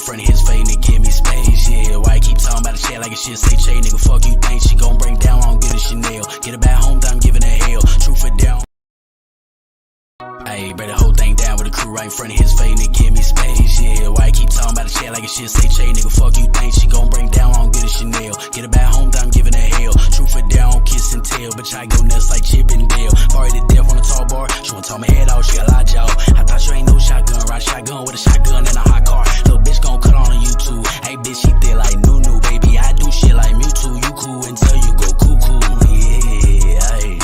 front of his face, nigga, give me space, yeah. Why you keep talking about the shit like a shit say Che, nigga, fuck you think she gon' break down, I don't get a Chanel. Get her back home, I'm giving her hell. Truth or down. Ayy, break the whole thing down with the crew right in front of his face, nigga, give me space, yeah. Why you keep talking about the shit like a shit say Che, nigga, fuck you think she gon' break down, I don't get a Chanel. Get her back home, I'm giving her hell. Truth or down, kiss and tell, bitch, I go nuts like Chip and Dale. Party to death on a tall bar, she wanna talk my head off, she got a lot of jaw. I thought you ain't no shotgun, ride shotgun with a shotgun and a hot car. Little bitch gon' cut on YouTube, hey bitch, she thick like Nunu, baby, I do shit like Mewtwo, you cool until you go cuckoo, yeah, ayy.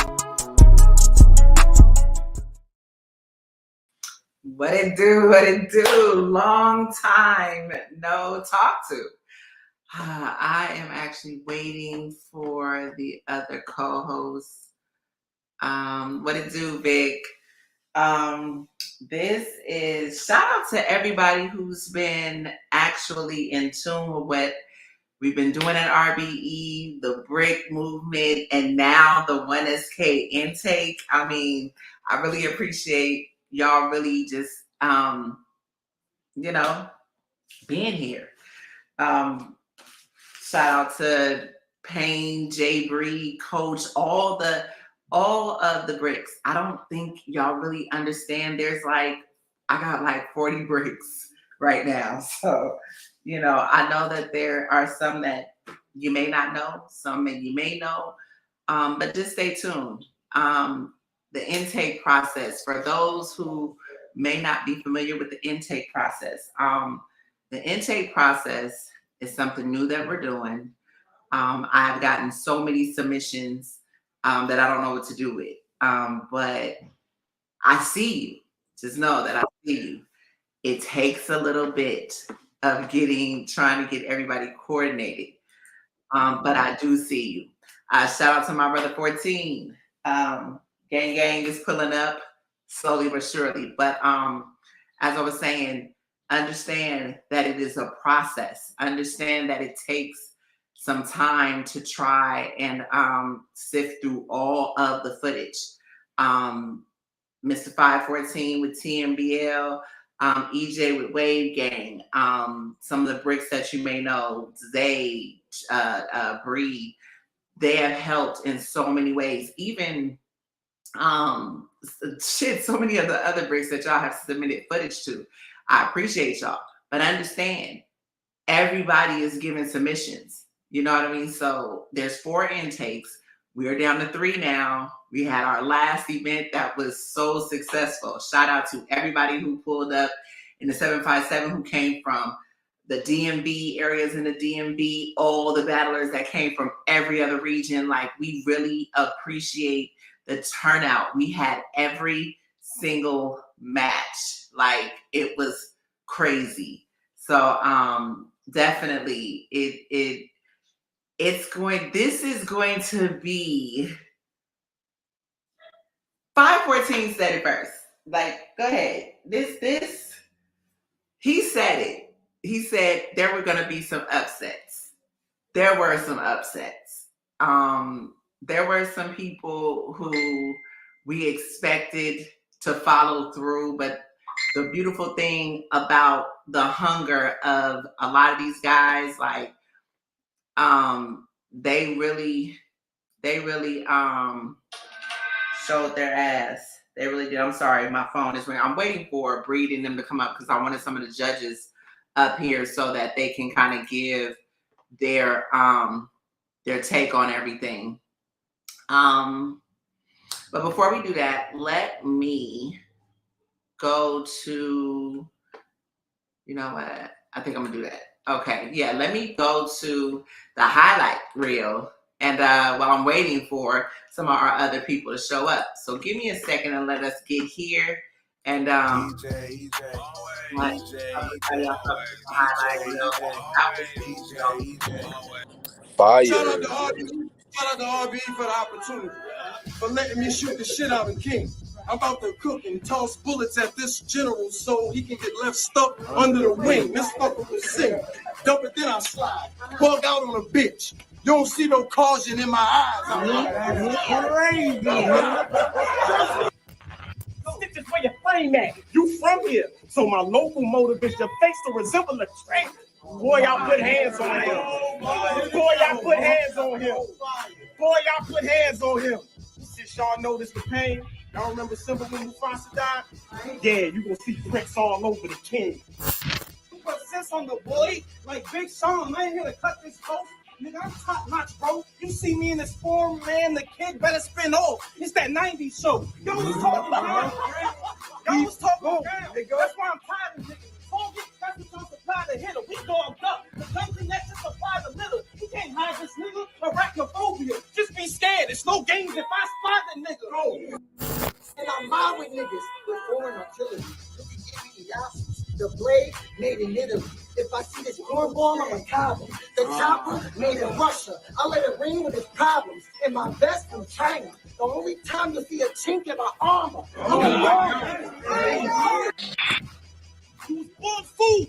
What it do, what it do? Long time no talk to. I am actually waiting for the other co-host. What it do, Vic? This is shout out to everybody who's been actually in tune with what we've been doing at RBE, the brick movement, and now the 1SK intake. I mean, I really appreciate y'all really just, being here. Shout out to Payne, Jay Bree, Coach, all of the bricks. I don't think y'all really understand. I got like 40 bricks right now. So, I know that there are some that you may not know, some that you may know, but just stay tuned. The intake process, for those who may not be familiar with the intake process, the intake process is something new that we're doing. I've gotten so many submissions that I don't know what to do with, but I see you. Just know that I see you. It takes a little bit of trying to get everybody coordinated, but I do see you. Shout out to my brother 14. Gang is pulling up slowly but surely. But as I was saying, understand that it is a process. Understand that it takes some time to try and sift through all of the footage. Mr. 514 with TMBL, EJ with Wave Gang, some of the bricks that you may know, Zay, Bree, they have helped in so many ways. Even so many of the other bricks that y'all have submitted footage to. I appreciate y'all, but understand everybody is giving submissions. You know what I mean? So there's 4 intakes. We're down to 3 now. We had our last event that was so successful. Shout out to everybody who pulled up in the 757, who came from the DMV areas in the DMV, all the battlers that came from every other region. Like, we really appreciate the turnout. We had every single match. Like, it was crazy. So definitely this is going to be 514 said it first. Like, go ahead. He said it. He said there were going to be some upsets. There were some upsets. There were some people who we expected to follow through, but the beautiful thing about the hunger of a lot of these guys, like, they really showed their ass. They really did. I'm sorry, my phone is ringing. I'm waiting for Breed and them to come up because I wanted some of the judges up here so that they can kind of give their take on everything. But before we do that, let me go to, you know what? I think I'm gonna do that. Okay, yeah, let me go to the highlight reel, and while I'm waiting for some of our other people to show up. So give me a second and let us get here. And Fire. Shout out to RB for the opportunity, for letting me shoot the shit out of King. I'm about to cook and toss bullets at this general so he can get left stuck under the wing. This fucker will sing. Dump it, then I slide. Bug out on a bitch. You don't see no caution in my eyes. Stitches for your flame at? You from here. So my local motive is your face to resemble a train. Boy, y'all put hands on him. Boy, y'all put hands on him. Boy, y'all put hands on him. Since y'all noticed the pain, y'all remember Simba when Mufasa died? Yeah, you gonna see bricks all over the king. Sense on the boy, like Big Sean, I ain't here to cut this coat. Nigga, I'm top notch, bro. You see me in this form, man, the kid better spin off. It's that 90s show. Y'all was talking about Y'all was talking about That's why I'm tired of niggas. Don't get presents on supply to hit him. We dogged up. The something that just applies a little. You can't hide this nigga. Arachnophobia. Just be scared. It's no games if I spot the nigga. Oh. And I'm mad with niggas with foreign artillery. The blade made in Italy. If I see this cornball, I'm a cowboy. The chopper made in Russia. I let it ring with its problems. And my vest from China. The only time you see a chink in my armor. You was born food.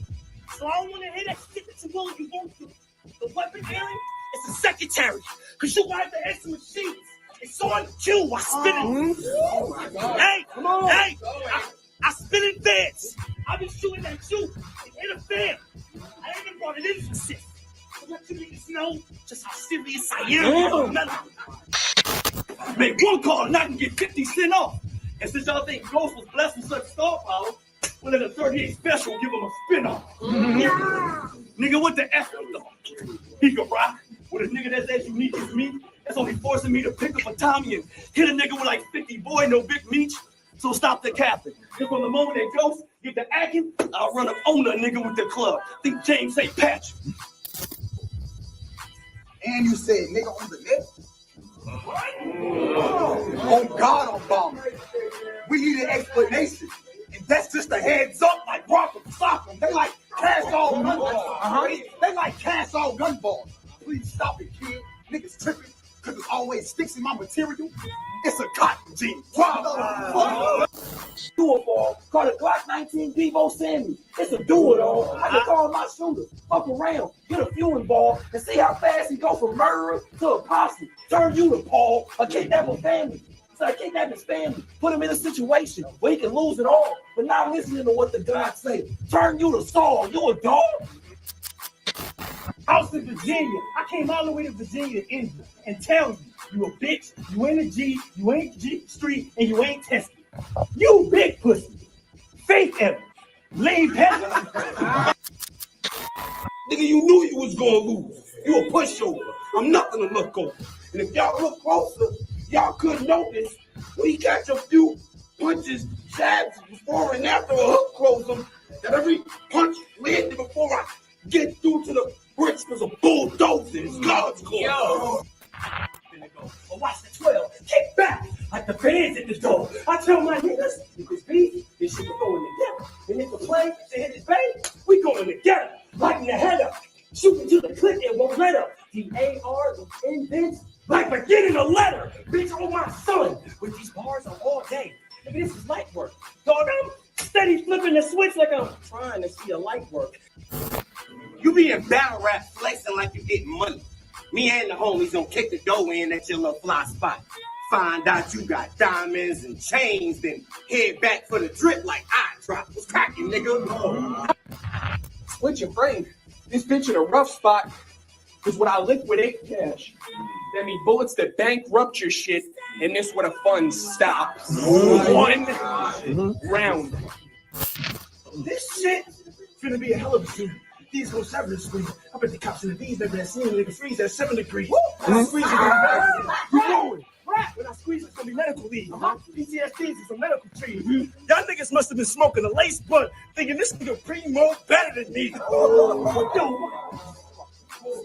So I don't want to hear that shit that you will you won't do. The weapon bearing is the secretary. Because you got the extra machines. It's on you. I spit it. Hey, come on. Hey, I spit it fast. I be shooting at you and interfere. I ain't even brought it in for shit. To let you niggas know just how serious I am. Make one call and I can get 50 cents off. And since y'all think Ghost was blessed with such star power, we'll let a 38 special give him a spin-off. Nigga, what the F though? He can rock with a nigga that's as unique as me. That's only forcing me to pick up a Tommy and hit a nigga with like 50 boy, no big meat. So stop the capping. Because from the moment that Ghost get the acting, I'll run up on a nigga with the club. Think James St. Patrick. And you said nigga on the list? Oh God, Obama. We need an explanation. And that's just a heads up like Brock and Sock'em. They like cash all gun balls. They like cash all gun balls. Please stop it, kid. Niggas tripping because it always sticks in my material. It's a cotton gene. Do it ball. Call it Glock 19 Devo Sammy. It's a do it all. I can call my shooter. Fuck around. Get a viewing ball and see how fast he go from murderer to apostle. Turn you to Paul, a kidnapper family. So I kidnap his family. Put him in a situation where he can lose it all, but not listening to what the God say. Turn you to Saul. You a dog? House in Virginia. I came all the way to Virginia to India and tell you a bitch, you ain't a G, you ain't G Street, and you ain't tested. You big pussy. Faith Evans. Lame Pepper. Nigga, you knew you was gonna lose. You a pushover. I'm nothing to look over. And if y'all look closer, y'all could notice we catch a few punches, jabs before and after a hook close them. That every punch landed before I get through to the bricks was a bulldozer. It's God's call. But watch the 12. Kick back like the fans at the door. I tell my niggas, if it's beef, this shit will go in together. And if the play to hit his bait, we going together. Lighting the head up. Shooting to the clip and won't let up. The AR is in bitch like beginning a letter. Bitch, oh my son. With these bars on all day. Nigga, this is light work. Dog, I'm steady flipping the switch like I'm trying to see a light work. You be in battle rap flexing like you getting money. Me and the homies gonna kick the dough in at your little fly spot. Find out you got diamonds and chains, then head back for the drip like I drop. What's cracking, nigga? Switch your frame. This bitch in a rough spot is what I liquidate cash. That mean bullets that bankrupt your shit, and this where the fun stops. One round. This shit finna be a hell of a scene. These go 7 to screen. I bet the cops in the D's never seen nigga freeze at 7 degrees. When I squeeze it, we rolling. When I squeeze it's gonna be medical leave. PTSD is a medical treat. Y'all niggas must have been smoking a lace blunt, thinking this nigga primo better than me. Yo,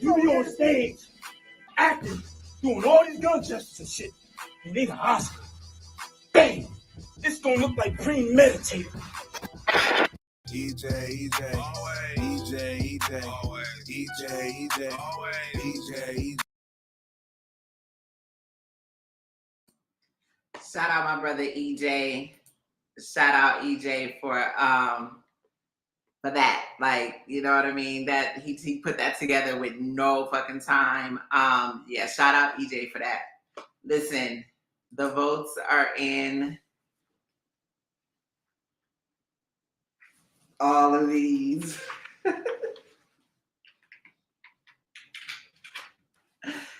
you be on stage, acting, doing all these gun gestures and shit. You need an Oscar. Bang! It's gonna look like premeditated. EJ, always. Shout out my brother EJ. Shout out EJ for that. Like, you know what I mean? That he put that together with no fucking time. Yeah, shout out EJ for that. Listen, the votes are in. all of these.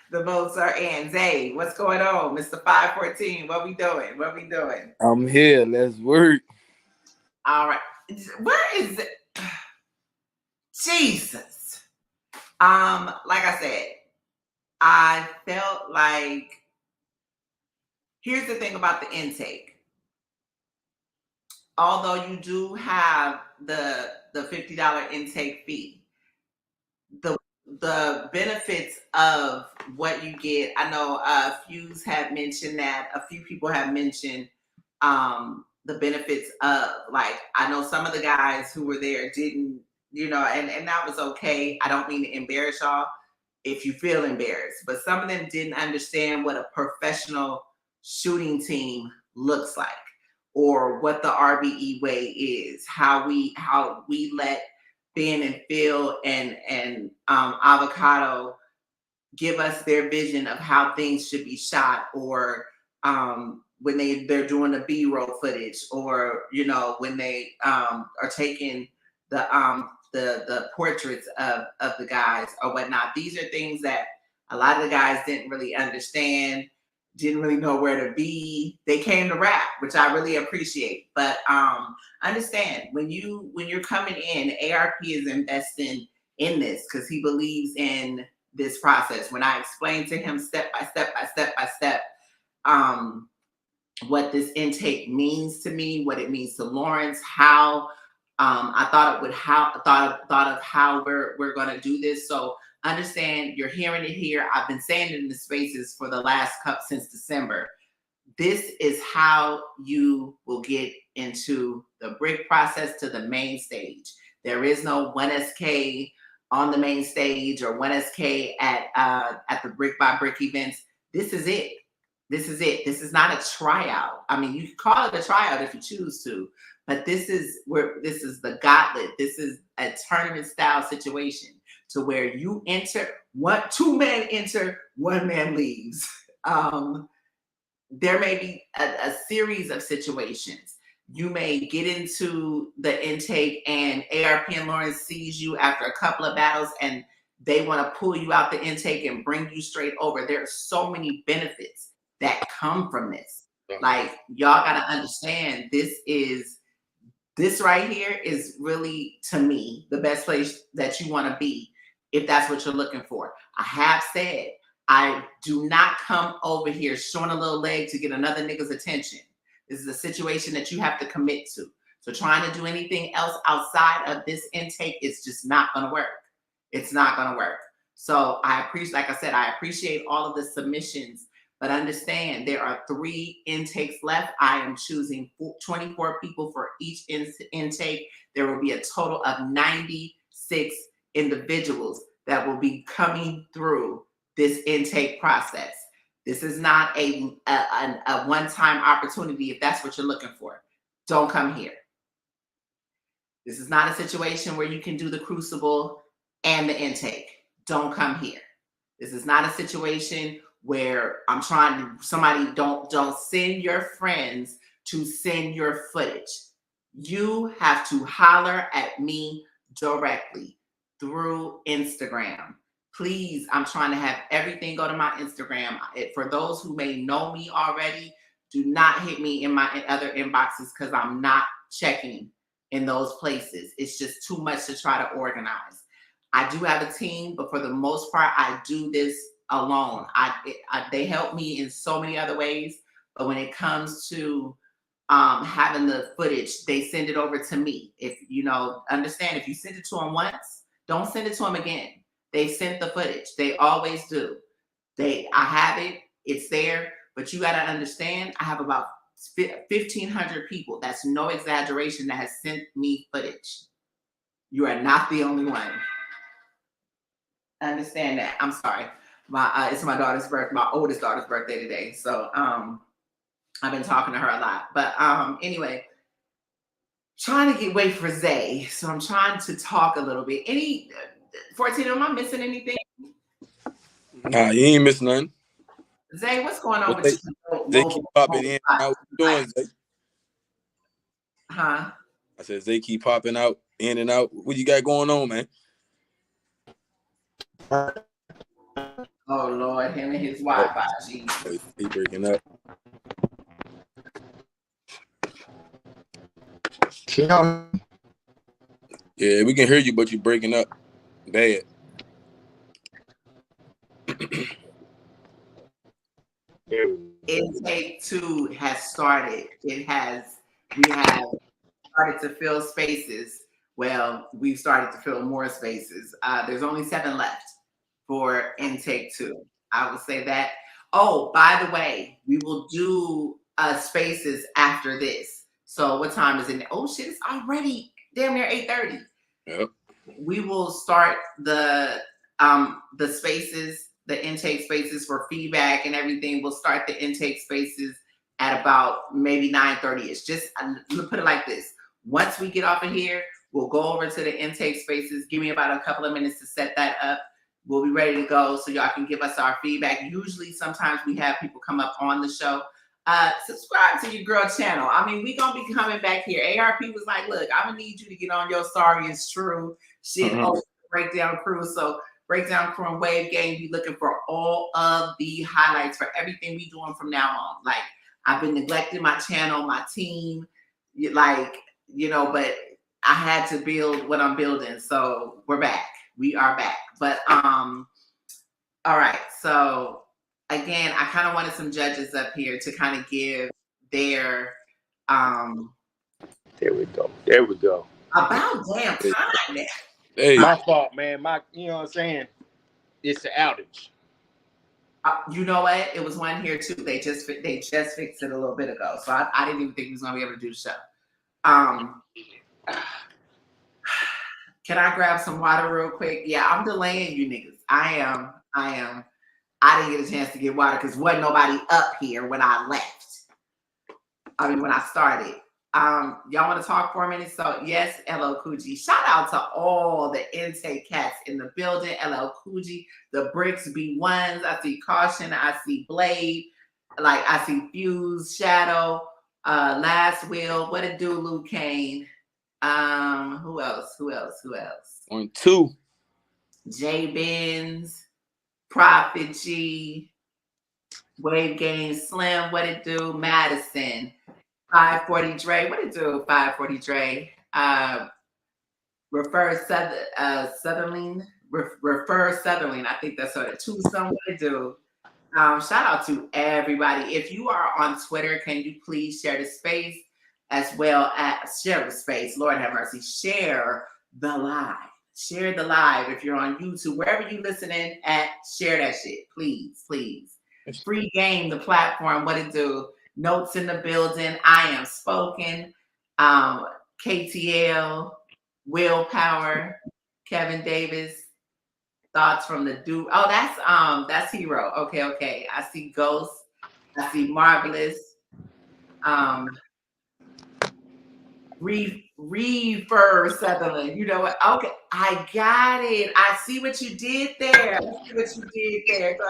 The votes are in. Zay, what's going on? Mr. 514, what we doing? What we doing? I'm here. Let's work. All right. Where is it? Jesus. Like I said, I felt like, here's the thing about the intake. Although you do have the $50 intake fee, the benefits of what you get, I know a few have mentioned that, a few people have mentioned the benefits of, like, I know some of the guys who were there didn't, you know, and that was okay. I don't mean to embarrass y'all if you feel embarrassed, but some of them didn't understand what a professional shooting team looks like, or what the RBE way is, how we let Ben and Phil and Avocado give us their vision of how things should be shot, or when they're doing the B-roll footage, or, you know, when they are taking the portraits of the guys or whatnot. These are things that a lot of the guys didn't really understand, didn't really know where to be. They came to rap, which I really appreciate. But understand, when you're coming in, ARP is investing in this because he believes in this process. When I explained to him step by step what this intake means to me, what it means to Lawrence, how I thought of how we're going to do this. So understand, you're hearing it here. I've been saying it in the spaces for the last since December. This is how you will get into the brick process to the main stage. There is no 1SK on the main stage or 1SK at the brick by brick events. This is it. This is it. This is not a tryout. I mean, you can call it a tryout if you choose to, but this is the gauntlet. This is a tournament style situation to where you enter, two men enter, one man leaves. There may be a series of situations. You may get into the intake and ARP and Lawrence sees you after a couple of battles and they want to pull you out the intake and bring you straight over. There are so many benefits that come from this. Like, y'all got to understand, this right here is really, to me, the best place that you want to be if that's what you're looking for. I have said, I do not come over here showing a little leg to get another nigga's attention. This is a situation that you have to commit to. So trying to do anything else outside of this intake is just not going to work. It's not going to work. So I appreciate all of the submissions, but understand there are 3 intakes left. I am choosing 24 people for each intake. There will be a total of 96 individuals that will be coming through this intake process. This is not a one-time opportunity if that's what you're looking for. Don't come here. This is not a situation where you can do the crucible and the intake. Don't come here. This is not a situation where I'm trying to, somebody don't send your friends to send your footage. You have to holler at me directly through Instagram. Please, I'm trying to have everything go to my Instagram. For those who may know me already, do not hit me in my other inboxes because I'm not checking in those places. It's just too much to try to organize. I do have a team, but for the most part, I do this alone. They help me in so many other ways, but when it comes to having the footage, they send it over to me. If you know, understand, if you send it to them once, don't send it to them again. They sent the footage. They always do. I have it. It's there. But you got to understand, I have about 1,500 people. That's no exaggeration, that has sent me footage. You are not the only one. Understand that. I'm sorry. It's my daughter's birthday, my oldest daughter's birthday today. So I've been talking to her a lot. But anyway, trying to wait for Zay. So I'm trying to talk a little bit. 14, am I missing anything? Nah, you ain't missing nothing. Zay, what's going on with you? They keep popping in. How you doing, Zay? Huh? I said, Zay keep popping out. in and out. What you got going on, man? Oh Lord, him and his Wi-Fi. Jeez. He breaking up. Yeah, we can hear you, but you breaking up bad. Intake 2 has started. We have started to fill spaces. Well, we've started to fill more spaces. There's only 7 left for intake 2. I would say that. Oh, by the way, we will do spaces after this. So what time is it? Oh shit, it's already damn near 8:30. Yep. We will start the spaces, the intake spaces for feedback and everything. We'll start the intake spaces at about maybe 9:30ish. Just put it like this. Once we get off of here, we'll go over to the intake spaces. Give me about a couple of minutes to set that up. We'll be ready to go so y'all can give us our feedback. Usually, sometimes we have people come up on the show. Subscribe to your girl channel. I mean, we gonna be coming back here. ARP was like, look, I'm gonna need you to get on your Sorry It's True shit. Breakdown crew. So Breakdown Crew and Wave Game be looking for all of the highlights for everything we doing from now on. Like, I've been neglecting my channel, my team, like, you know, but I had to build what I'm building. So we're back. We are back. But all right. So again, I kind of wanted some judges up here to kind of give their There we go. There we go. About damn time now. Hey, My fault, man. You know what I'm saying? It's an outage. You know what? It was one here too. They just fixed it a little bit ago. So I didn't even think we was gonna be able to do the show. Can I grab some water real quick? Yeah, I'm delaying you niggas. I am. I didn't get a chance to get water because wasn't nobody up here when I left. I mean, when I started. Y'all want to talk for a minute? So yes, LL Cool J. Shout out to all the intake cats in the building. LL Cool J, the Bricks B1s. I see Caution. I see Blade. Like I see Fuse, Shadow, Last Will. What it do, Luke Kane? Who else? 1, 2. J Benz, Prophet G, Wave Game Slim. What it do? Madison. 540 Dre, what it do? 540 Dre. Refer Sutherland. I think that's sort of Tucson. What it do? Shout out to everybody. If you are on Twitter, can you please share the space as well as share the space? Lord have mercy. Share the live. Share the live. If you're on YouTube, wherever you listening at, share that shit. Please, please. Free Game, the platform. What it do? Notes in the building. I Am Spoken. KTL. Willpower. Kevin Davis. Thoughts from the dude. Oh, that's Hero. Okay. I see Ghost. I see Marvelous. Refer Sutherland. You know what? Okay, I got it. I see what you did there. Go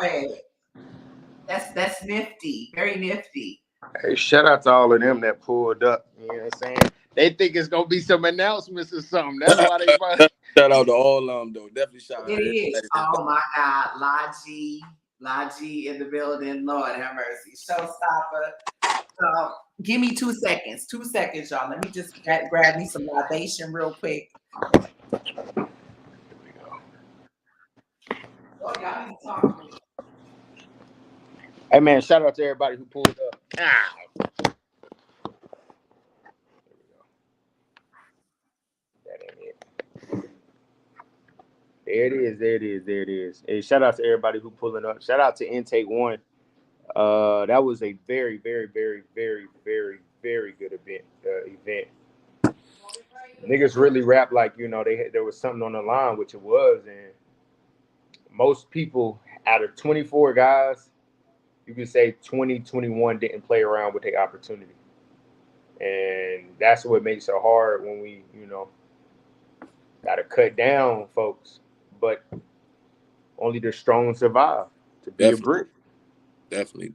ahead. That's nifty. Very nifty. Hey, shout out to all of them that pulled up. You know what I'm saying? They think it's gonna be some announcements or something. That's why they probably... Shout out to all of them though. Definitely shout out. It is. Oh my God, Laji in the building. Lord have mercy. Showstopper. So give me 2 seconds. 2 seconds, y'all. Let me just grab me some libation real quick. There we go. Oh, y'all need to talk to me. Hey man, shout out to everybody who pulled up. Ow. That ain't it. There it is. Hey, shout out to everybody who pulling up. Shout out to Intake 1. That was a very, very, very, very, very, very good event. Niggas really rap like, you know, there was something on the line, which it was, and most people out of 24 guys, you could say 20, 21 didn't play around with the opportunity. And that's what makes it hard when we, you know, got to cut down folks. But only the strong survive to be a brick. Definitely.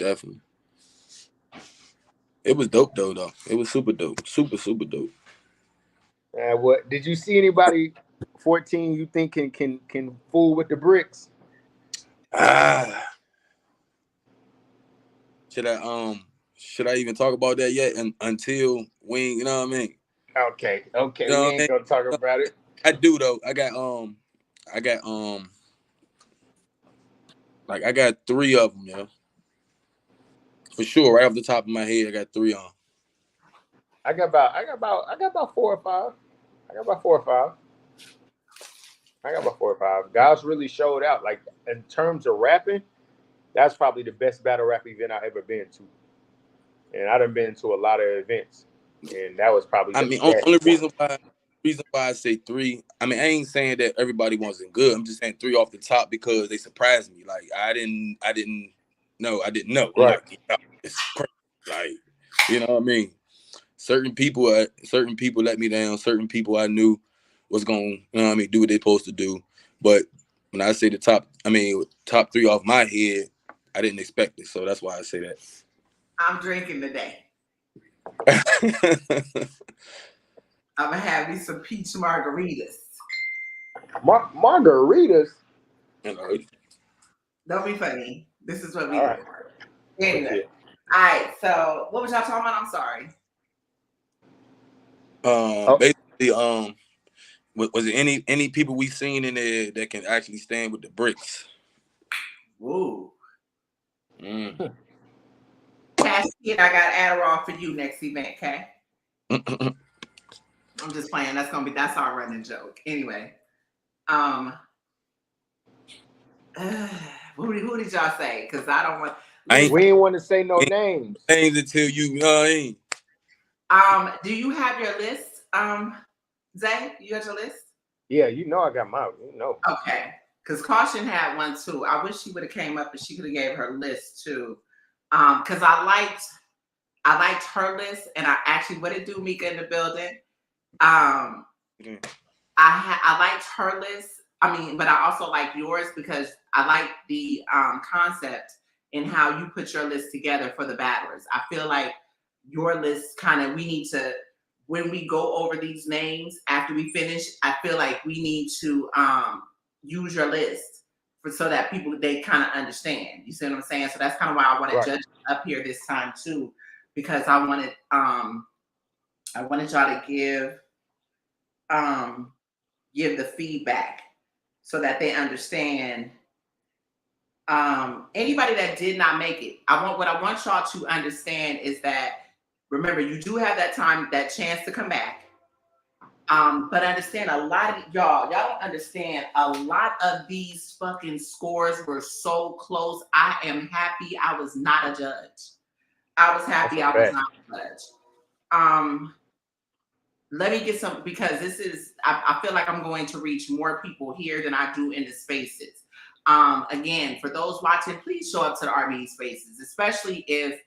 It was dope though. It was super dope. Super dope. What did you see anybody 14 you think can fool with the bricks? Should I even talk about that yet? And until we, you know what I mean? Okay, You know we what I ain't mean? gonna talk about it. I do though. I got I got 3 of them, yeah. For sure, right off the top of my head, I got 3 on. I got about 4 or 5. I got about 4 or 5. Guys really showed out. Like in terms of rapping, that's probably the best battle rap event I've ever been to. And I done been to a lot of events, and that was probably. I mean, only reason why I say 3. I mean, I ain't saying that everybody wasn't good. I'm just saying 3 off the top because they surprised me. Like I didn't know. Right. Like, it's crazy. Like, you know what I mean? Certain people let me down. Certain people I knew was gonna, you know what I mean, do what they're supposed to do. But when I say the top 3 off my head, I didn't expect it. So that's why I say that. I'm drinking today. I'm gonna have me some peach margaritas. Margaritas. You know, Don't be funny. This is what we All do. right. Anyway. All right. So what was y'all talking about? I'm sorry. Basically, was there any people we seen in there that can actually stand with the bricks? Woo. Mm. Cassie, I got Adderall for you next event, okay? I'm just playing. That's our running joke. Anyway. Who did y'all say? Because I don't want. We ain't want to say no names. Names until you know what I mean. Do you have your list? Zay, you got your list? Yeah, you know I got mine. You know. Okay. Because Caution had one too. I wish she would have came up and she could have gave her list too. Because I liked her list, and I actually, what did do, Mika, in the building? I liked her list. I mean, but I also like yours because I like the concept and how you put your list together for the battlers. I feel like your list we need to, when we go over these names after we finish, I feel like we need to use your list so that they kind of understand. You see what I'm saying? So that's kind of why I wanted Judge up here this time too, because I wanted y'all to give the feedback so that they understand. Anybody that did not make it, what I want y'all to understand is that, remember, you do have that chance to come back. But understand, a lot of y'all don't understand, a lot of these fucking scores were so close. I am happy I was not a judge. I was happy I was not a judge. Let me get some, because this is, I feel like I'm going to reach more people here than I do in the spaces. Again, for those watching, please show up to the RBE spaces, especially if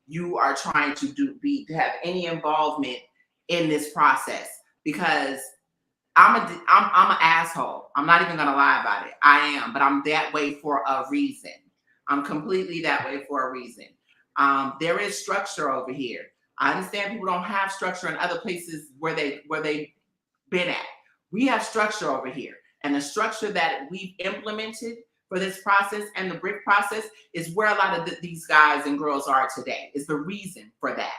you are trying to have any involvement in this process, because I'm an asshole. I'm not even gonna lie about it. I am, but I'm that way for a reason. I'm completely that way for a reason. There is structure over here. I understand people don't have structure in other places where they've been at. We have structure over here, and the structure that we've implemented for this process and the brick process is where a lot of these guys and girls are today. Is the reason for that.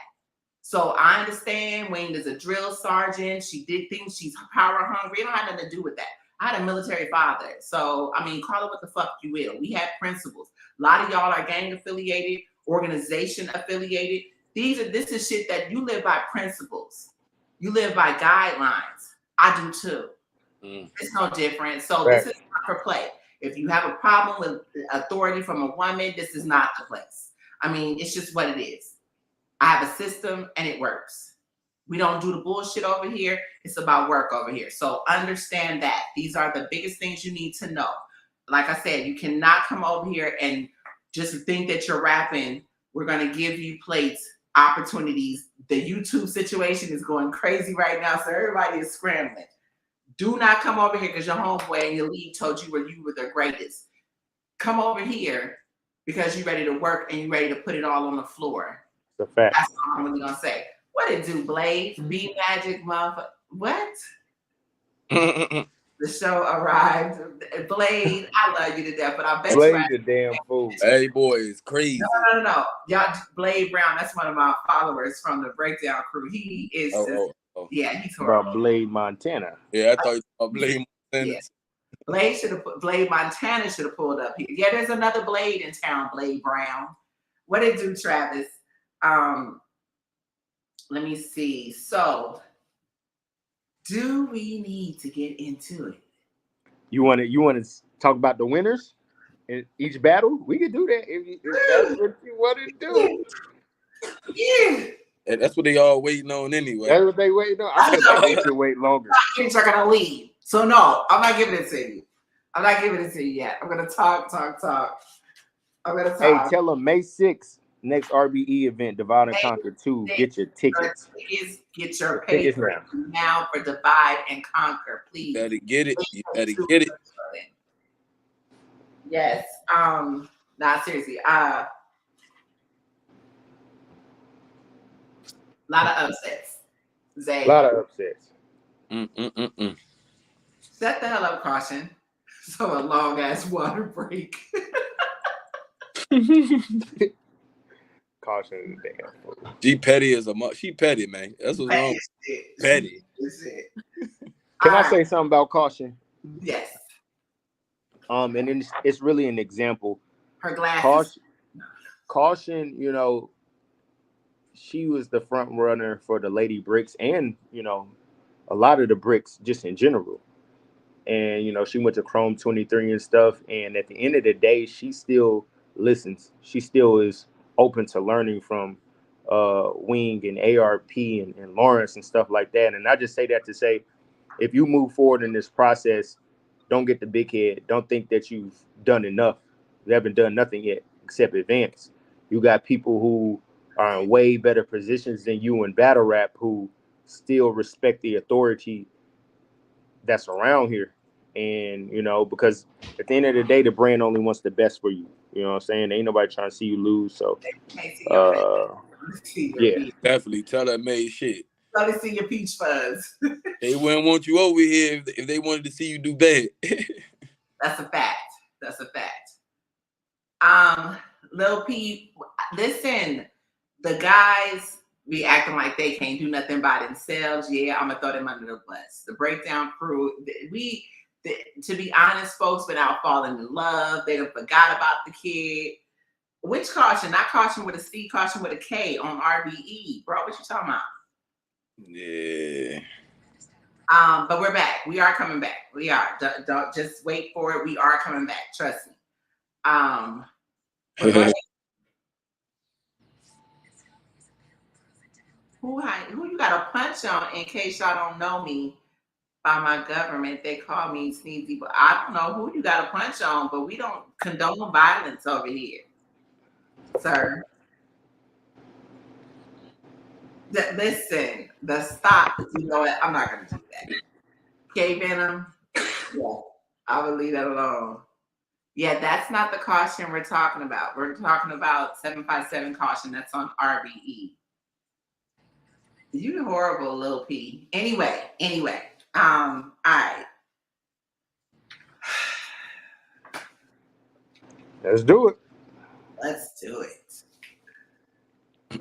So I understand Wayne is a drill sergeant. She did things. She's power hungry. It don't have nothing to do with that. I had a military father. So, I mean, call it what the fuck you will. We had principles. A lot of y'all are gang affiliated, organization affiliated. This is shit that you live by principles. You live by guidelines. I do too. It's no different. So this is not for play. If you have a problem with authority from a woman, this is not the place. I mean, it's just what it is. I have a system and it works. We don't do the bullshit over here. It's about work over here. So understand that. These are the biggest things you need to know. Like I said, you cannot come over here and just think that you're rapping. We're going to give you plates, opportunities. The YouTube situation is going crazy right now, so everybody is scrambling. Do not come over here because your homeboy and your league told you you were the greatest. Come over here because you're ready to work and you're ready to put it all on the floor. That's a fact. That's all I'm really gonna say. What it do, Blaze? B Magic, motherfucker. What? The show arrived. Blade, I love you to death, but I bet Blade's you. a damn fool. Hey, boy, it's crazy. No. Y'all, Blade Brown, that's one of my followers from the Breakdown crew. He is just, yeah, he's horrible. About Blade Montana. Yeah, I thought you were Blade Montana. Yeah. Blade Montana should have pulled up here. Yeah, there's another Blade in town, Blade Brown. What did do, Travis? Let me see. So, do we need to get into it? You want to talk about the winners in each battle? We can do that if that's what you want to do. Yeah. And that's what they all waiting on anyway. That's what they waiting on. I think they should wait longer. Things are gonna leave. So no, I'm not giving it to you. I'm not giving it to you yet. I'm gonna talk. I'm gonna talk. Hey, tell them May 6th, next RBE event, Divide and Conquer 2. Get your tickets. Get your paper now for Divide and Conquer, please. You better get it. You better get it. Yes. Nah, seriously. A lot of upsets. Zay. A lot of upsets. Shut the hell up, Caution. So a long ass water break. Caution is a damn fool. She petty as a she petty, man. That's what's wrong. Petty. Can I say something about Caution? Yes. And then it's really an example. Her glasses. Caution, you know, she was the front runner for the Lady Bricks and, you know, a lot of the bricks just in general. And, you know, she went to Chrome 23 and stuff. And at the end of the day, she still listens. She still is open to learning from Wing and ARP and Lawrence and stuff like that. And I just say that to say, if you move forward in this process, don't get the big head. Don't think that you've done enough. You haven't done nothing yet except advance. You got people who are in way better positions than you in battle rap who still respect the authority that's around here. And, you know, because at the end of the day, the brand only wants the best for you. You know what I'm saying? Ain't nobody trying to see you lose. So, yeah. Definitely tell that May shit. Let me see your peach fuzz. They wouldn't want you over here if they wanted to see you do bad. That's a fact. Lil P, listen, the guys be acting like they can't do nothing by themselves. Yeah, I'm gonna throw them under the bus. The Breakdown crew, to be honest, folks been out falling in love. They done forgot about the kid. Which Caution? Not Caution with a C, Caution with a K on RBE. Bro, what you talking about? Yeah. But we're back. We are coming back. We are. Don't just wait for it. We are coming back. Trust me. Who you got a punch on? In case y'all don't know me by my government, they call me Sneezy. But I don't know who you got a punch on. But we don't condone violence over here, sir. Listen, the stop. You know what? I'm not gonna do that. K Venom. Yeah, I will leave that alone. Yeah, that's not the Caution we're talking about. We're talking about 757 Caution. That's on RBE. You horrible, Lil P. Anyway. All right. Let's do it. Let's do it.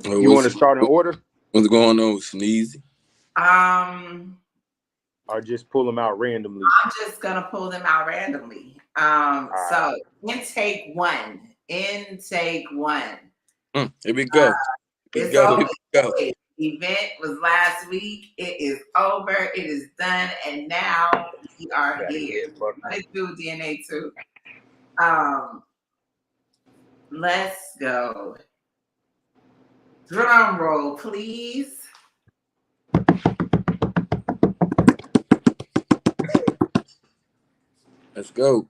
You want to start in order? What's going on with Sneezy? Or just pull them out randomly? I'm just gonna pull them out randomly. So intake one. Here we go. The event was last week. It is over. It is done, and now we are here. Let's do DNA 2. Let's go. Drum roll, please. Let's go.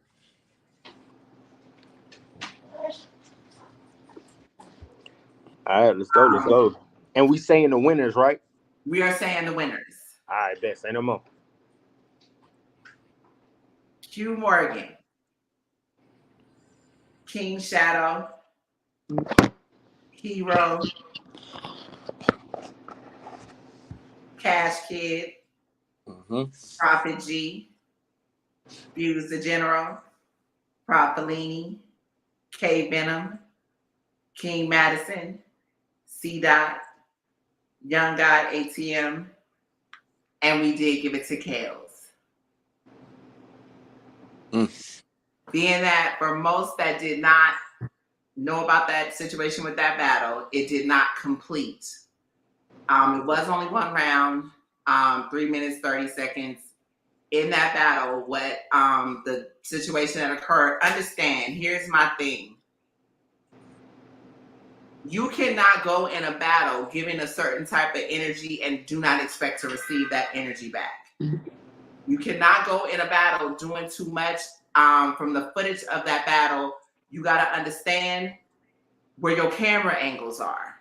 All right, let's go. And we saying the winners, right? We are saying the winners. All right, bet. Say no more. Q Morgan, King Shadow, Hero, Cash Kid, Prophet G, Fuse the General, Prophelini, K Venom, King Madison, C Dot, Young God ATM, and we did give it to Kales. Being that for most that did not know about that situation with that battle, it did not complete. It was only one round, 3 minutes, 30 seconds. In that battle, what the situation that occurred, understand, here's my thing. You cannot go in a battle giving a certain type of energy and do not expect to receive that energy back. You cannot go in a battle doing too much. From the footage of that battle, you got to understand where your camera angles are.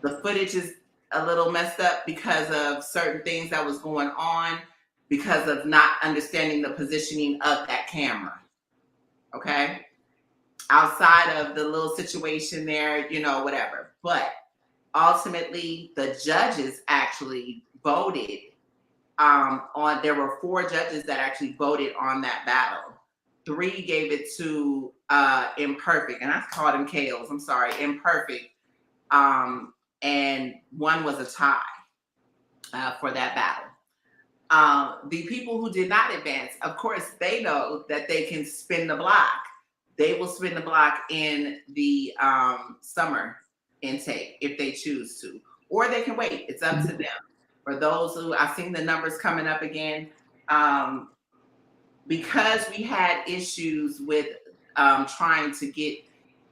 The footage is a little messed up because of certain things that was going on, because of not understanding the positioning of that camera. Okay? Outside of the little situation there, whatever. But ultimately, the judges actually voted there were 4 judges that actually voted on that battle. 3 gave it to Imperfect, and I called him Kales. I'm sorry, Imperfect. And 1 was a tie for that battle. The people who did not advance, of course, they know that they can spin the block. They will spin the block in the summer intake if they choose to, or they can wait. It's up to them. For those who, I've seen the numbers coming up again, because we had issues with trying to get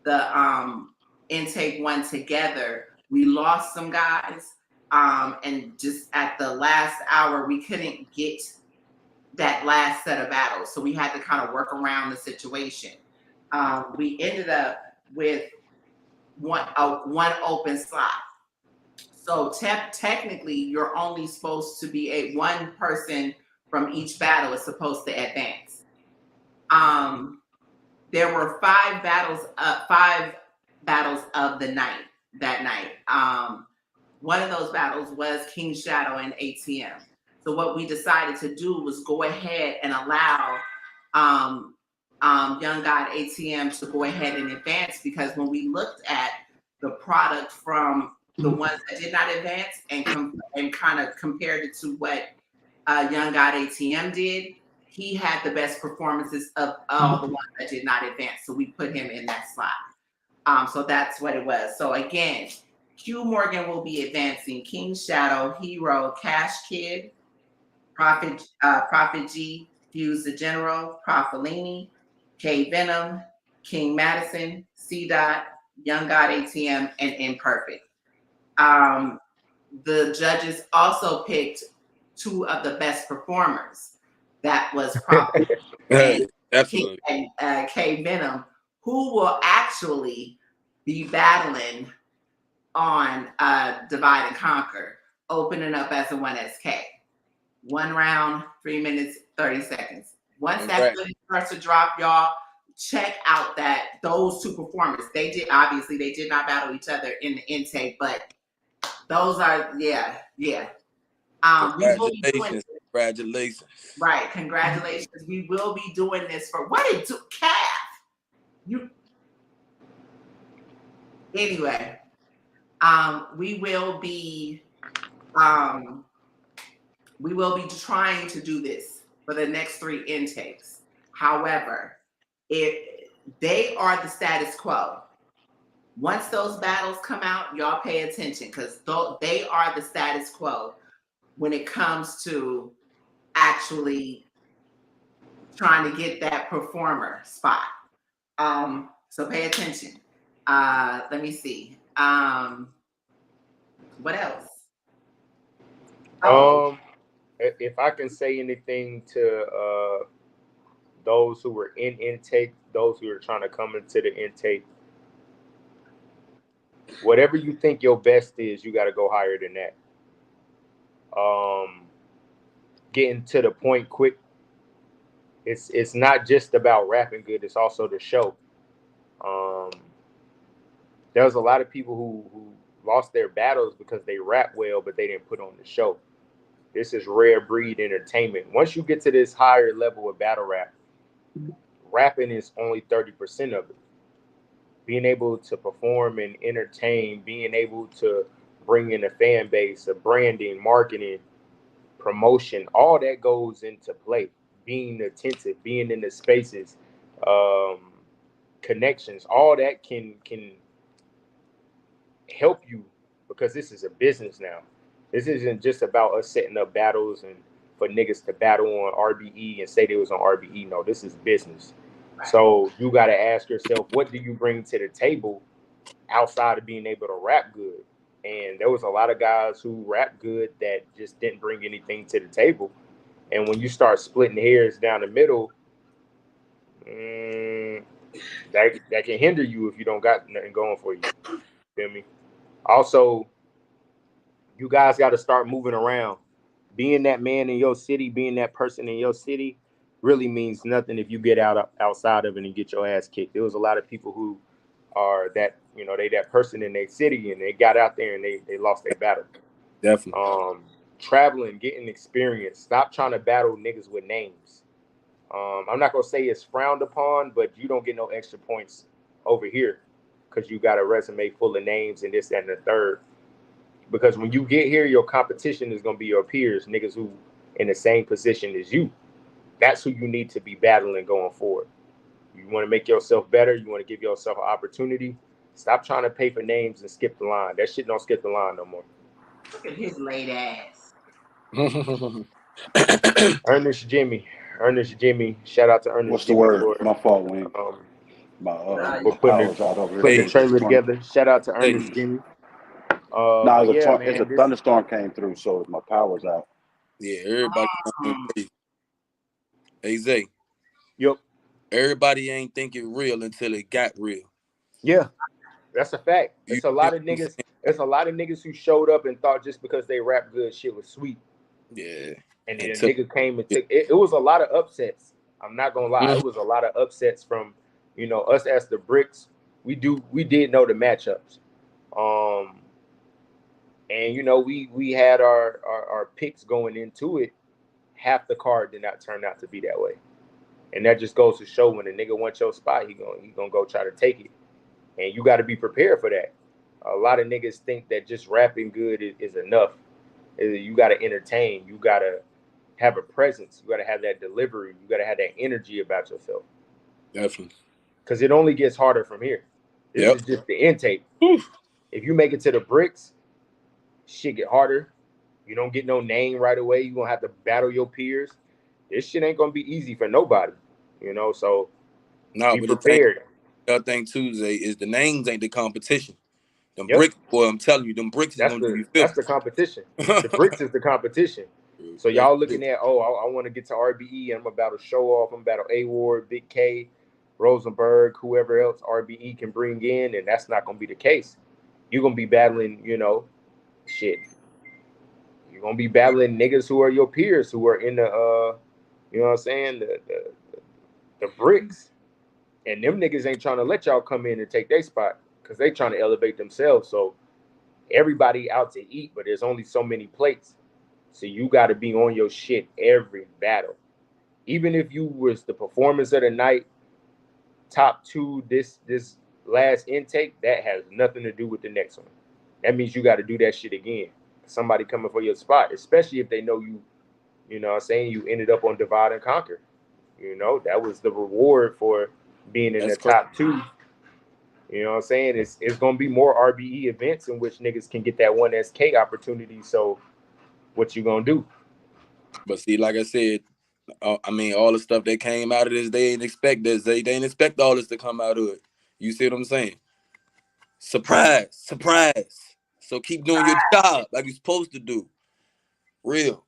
the intake 1 together, we lost some guys, and just at the last hour, we couldn't get that last set of battles. So we had to kind of work around the situation. We ended up with one open slot. So technically, you're only supposed to be one person from each battle is supposed to advance. There were 5 battles of the night that night. One of those battles was King Shadow and ATM. So what we decided to do was go ahead and allow Young God ATM to go ahead and advance, because when we looked at the product from the ones that did not advance and kind of compared it to what Young God ATM did, he had the best performances of all the ones that did not advance. So we put him in that slot. So that's what it was. So again, Q Morgan will be advancing. King Shadow, Hero, Cash Kid, Prophet G, Fuse the General, Prophelini, K Venom, King Madison, C Dot, Young God ATM, and Imperfect. The judges also picked 2 of the best performers. That was Prophet and K Venom, who will actually be battling on Divide and Conquer, opening up as a 1SK. 1 round, 3 minutes, 30 seconds. Once that footage starts to drop, y'all, check out those 2 performers. They did not battle each other in the intake, but those are, yeah. Congratulations. Congratulations. Right, congratulations. We will be doing this for what it took, Calf. Anyway, we will be trying to do this for the next 3 intakes. However, if they are the status quo, once those battles come out, y'all pay attention, because they are the status quo when it comes to actually trying to get that performer spot. So pay attention. Let me see. What else? If I can say anything to those who were in intake, those who are trying to come into the intake, whatever you think your best is, you got to go higher than that. Getting to the point quick. It's not just about rapping good, it's also the show. There was a lot of people who lost their battles because they rap well, but they didn't put on the show. This is rare breed entertainment. Once you get to this higher level of battle rap, rapping is only 30% of it. Being able to perform and entertain, being able to bring in a fan base, a branding, marketing, promotion, all that goes into play. Being attentive, being in the spaces, connections, all that can help you, because this is a business now. This isn't just about us setting up battles and for niggas to battle on RBE and say they was on RBE. No, this is business. So you got to ask yourself, what do you bring to the table outside of being able to rap good? And there was a lot of guys who rap good that just didn't bring anything to the table. And when you start splitting hairs down the middle, that can hinder you if you don't got nothing going for you. Feel me? Also, you guys got to start moving around. Being that man in your city, being that person in your city really means nothing if you get outside of it and get your ass kicked. There was a lot of people who are that, they that person in their city and they got out there and they lost their battle. Definitely. Traveling, getting experience. Stop trying to battle niggas with names. I'm not going to say it's frowned upon, but you don't get no extra points over here because you got a resume full of names and this, that, and the third. Because when you get here, your competition is going to be your peers, niggas who in the same position as you. That's who you need to be battling going forward. You want to make yourself better. You want to give yourself an opportunity. Stop trying to pay for names and skip the line. That shit don't skip the line no more. Look at his late ass. Ernest Jimmy. Shout out to Ernest. What's the Jimmy word? for, My fault, Wayne. For putting the trailer together. Shout out to Ernest Jimmy. It's a thunderstorm came through, so my power's out. Yeah, everybody. Hey Zay. Yep. Everybody ain't think it real until it got real. Yeah, that's a fact. It's a lot of niggas. There's a lot of niggas who showed up and thought just because they rap good, shit was sweet. Yeah. And then a nigga came and took it. It was a lot of upsets. I'm not gonna lie. It was a lot of upsets from, us as the Bricks. We did know the matchups. And we had our picks going into it. Half the card did not turn out to be that way. And that just goes to show when a nigga wants your spot, he gonna go try to take it. And you got to be prepared for that. A lot of niggas think that just rapping good is enough. You got to entertain. You got to have a presence. You got to have that delivery. You got to have that energy about yourself. Definitely. Because it only gets harder from here. This is just the intake. If you make it to the Bricks, shit get harder. You don't get no name right away. You're going to have to battle your peers. This shit ain't going to be easy for nobody. So be prepared. The other thing, Tuesday, is the names ain't the competition. Them bricks, boy, I'm telling you, them bricks is going to be filthy. That's the competition. The Bricks is the competition. So y'all looking at, I want to get to RBE, and I'm about to show off. I'm about to A-Ward, Big K, Rosenberg, whoever else RBE can bring in, and that's not going to be the case. You're going to be battling, shit. You're going to be battling niggas who are your peers, who are in the, you know what I'm saying, the Bricks. And them niggas ain't trying to let y'all come in and take their spot because they trying to elevate themselves. So everybody out to eat, but there's only so many plates. So you got to be on your shit every battle. Even if you was the performance of the night, top two this last intake, that has nothing to do with the next one. That means you got to do that shit again. Somebody coming for your spot, especially if they know you know what I'm saying, you ended up on Divide and Conquer. That was the reward for being in the top two. You know what I'm saying? It's going to be more RBE events in which niggas can get that 1SK opportunity. So what you going to do? But see, like I said, all the stuff that came out of this, they didn't expect this. They didn't expect all this to come out of it. You see what I'm saying? Surprise. So keep doing your job like you're supposed to do. Real.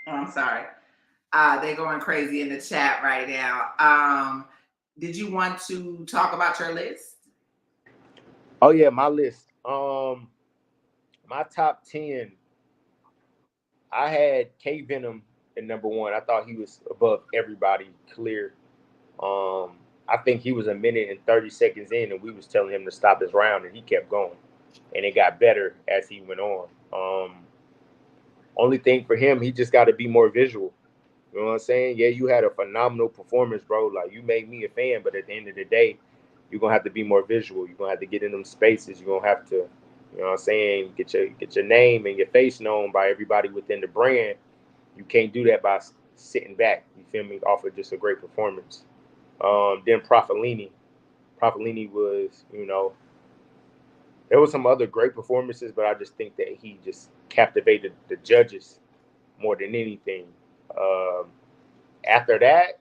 Oh, I'm sorry. They're going crazy in the chat right now. Did you want to talk about your list? Oh yeah, my list. My top 10. I had K Venom at number 1. I thought he was above everybody, clear. I think he was a minute and 30 seconds in, and we was telling him to stop his round, and he kept going. And it got better as he went on. Only thing for him, he just got to be more visual. You know what I'm saying? Yeah, you had a phenomenal performance, bro. Like, you made me a fan, but at the end of the day, you're going to have to be more visual. You're going to have to get in them spaces. You're going to have to, you know what I'm saying, get your name and your face known by everybody within the brand. You can't do that by sitting back. You feel me? Off of just a great performance. Then Profilini was, you know, there was some other great performances, but I just think that he just captivated the judges more than anything. After that,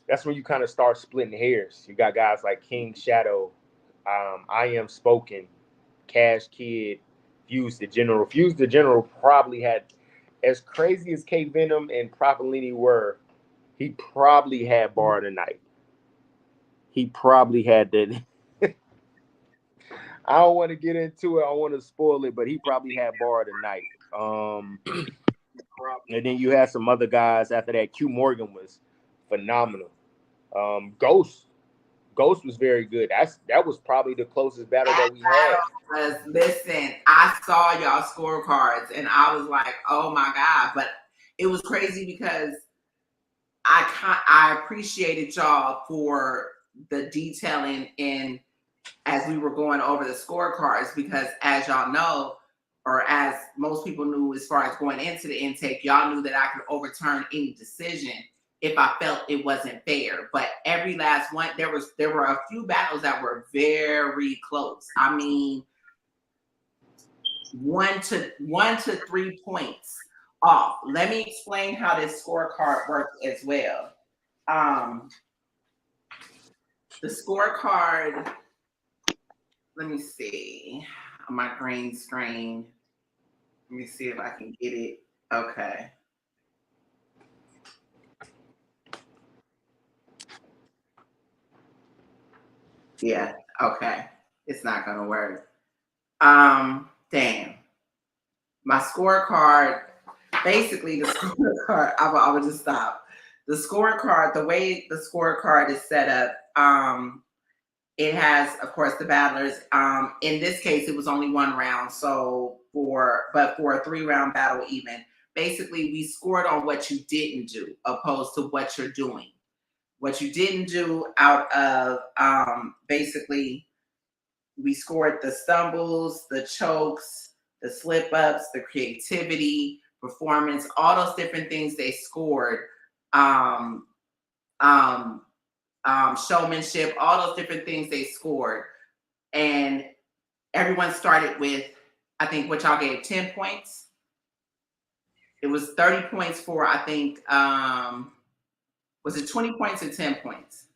that's when you kind of start splitting hairs. You got guys like King Shadow, I Am Spoken, Cash Kid, Fuse the General. Fuse the General probably had, as crazy as K Venom and Profilini were, he probably had bar of the night. He probably had that. I don't want to get into it. I want to spoil it, but he probably had bar of the night. And then you had some other guys after that. Q Morgan was phenomenal. Ghost was very good. That was probably the closest battle that we had. Listen, I saw y'all scorecards and I was like, oh my God. But it was crazy because I appreciated y'all for the detailing in as we were going over the scorecards, because as y'all know, or as most people knew as far as going into the intake, y'all knew that I could overturn any decision if I felt it wasn't fair. But every last one, there were a few battles that were very close. I mean, 1 to 3 points off. Let me explain how this scorecard works as well. The scorecard, let me see on my green screen. Let me see if I can get it. Okay. Yeah, okay. It's not gonna work. Damn. My scorecard, basically the scorecard, I would just stop. The scorecard, the way the scorecard is set up, it has, of course, the battlers. In this case, it was only 1 round. So for a 3-round battle even, basically we scored on what you didn't do opposed to what you're doing. What you didn't do out of, basically, we scored the stumbles, the chokes, the slip-ups, the creativity, performance, all those different things they scored. Showmanship, all those different things they scored. And everyone started with, I think, what y'all gave, 10 points. It was 30 points for, I think, was it 20 points or 10 points?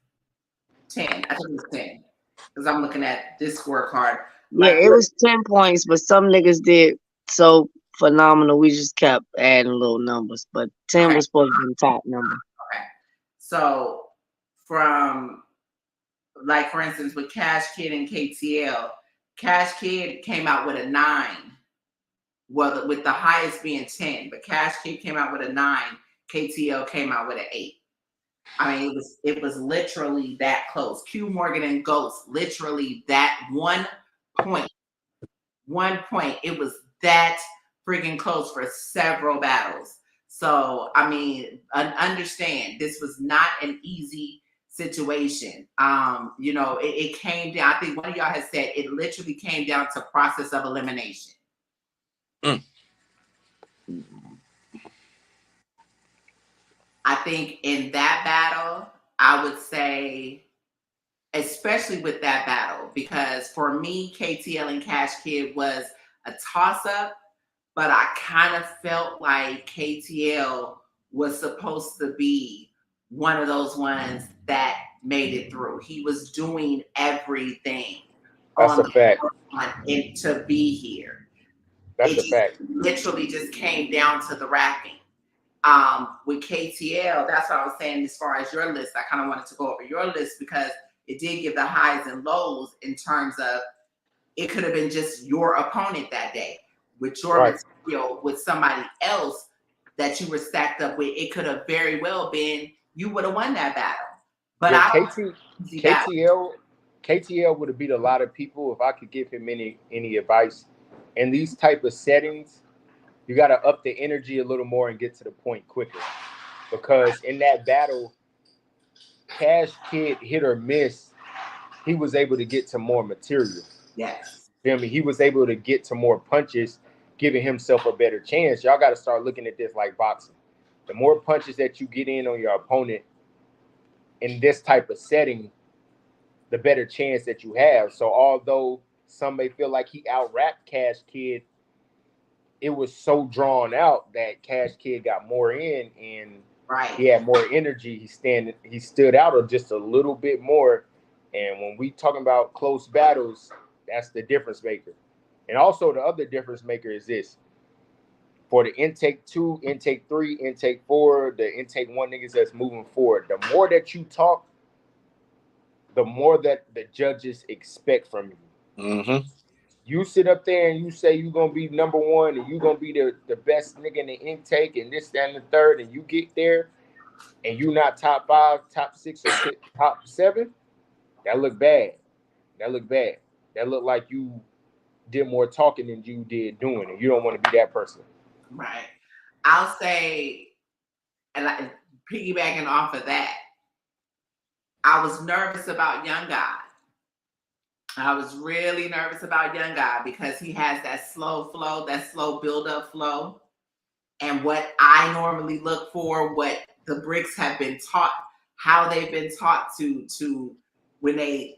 10. I think it was 10. Because I'm looking at this scorecard. Yeah, it was 10 points, but some niggas did so phenomenal. We just kept adding little numbers, but 10 was supposed to be the top number. Okay. So from, like, for instance, with Cash Kid and KTL, Cash Kid came out with a 9. Well, with the highest being 10, but Cash Kid came out with a 9. KTL came out with an 8. I mean, it was literally that close. Q Morgan and Ghost, literally that 1 point. 1 point. It was that freaking close for several battles. So, I mean, understand, this was not an easy situation. You know, it came down, I think one of y'all has said, it literally came down to process of elimination. I think in that battle, I would say, especially with that battle, because for me, KTL and Cash Kid was a toss-up, but I kind of felt like KTL was supposed to be one of those ones that made it through. He was doing everything. That's a fact. To be here. That's a fact. Literally just came down to the rapping. With KTL, that's what I was saying as far as your list. I kind of wanted to go over your list because it did give the highs and lows in terms of it could have been just your opponent that day with your material with somebody else that you were stacked up with. It could have very well been you would have won that battle. But Yeah, I don't see that. KTL would have beat a lot of people if I could give him any advice. In these type of settings, you got to up the energy a little more and get to the point quicker. Because in that battle, Cash Kid hit or miss, he was able to get to more material. Yes. Feel me? He was able to get to more punches, giving himself a better chance. Y'all got to start looking at this like boxing. The more punches that you get in on your opponent in this type of setting, the better chance that you have. So although some may feel like he out-rapped Cash Kid, it was so drawn out that Cash Kid got more in and he had more energy. He stood out just a little bit more. And when we talking about close battles, that's the difference maker. And also the other difference maker is this. For the intake 2, intake 3, intake 4, the intake 1 niggas that's moving forward, the more that you talk, the more that the judges expect from you. Mm-hmm. You sit up there and you say you're going to be number 1 and you're going to be the best nigga in the intake and this, that, and the third, and you get there and you're not top 5, top 6, or top 7, that look bad. That look bad. That look like you did more talking than you did doing, and you don't want to be that person. Right. I'll say, and like, piggybacking off of that, I was nervous about Young God. I was really nervous about Young God because he has that slow flow, that slow build-up flow. And what I normally look for, what the Bricks have been taught, how they've been taught to when they,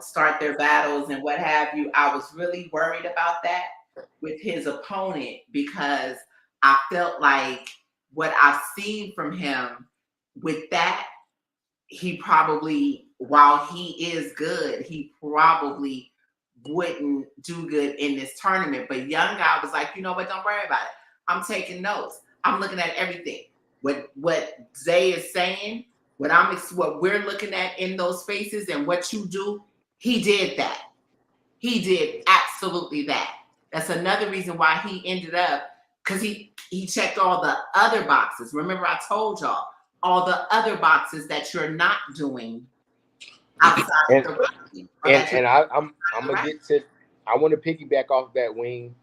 start their battles and what have you. I was really worried about that with his opponent because I felt like what I've seen from him with that, he probably, while he is good, he probably wouldn't do good in this tournament. But Young God was like, you know what, don't worry about it. I'm taking notes. I'm looking at everything. What Zay is saying, what we're looking at in those spaces and what you do, he did that. He did absolutely that. That's another reason why he ended up, because he checked all the other boxes. Remember, I told y'all all the other boxes that you're not doing outside of the boxing. And I'm gonna get to. I want to piggyback off that, Wing.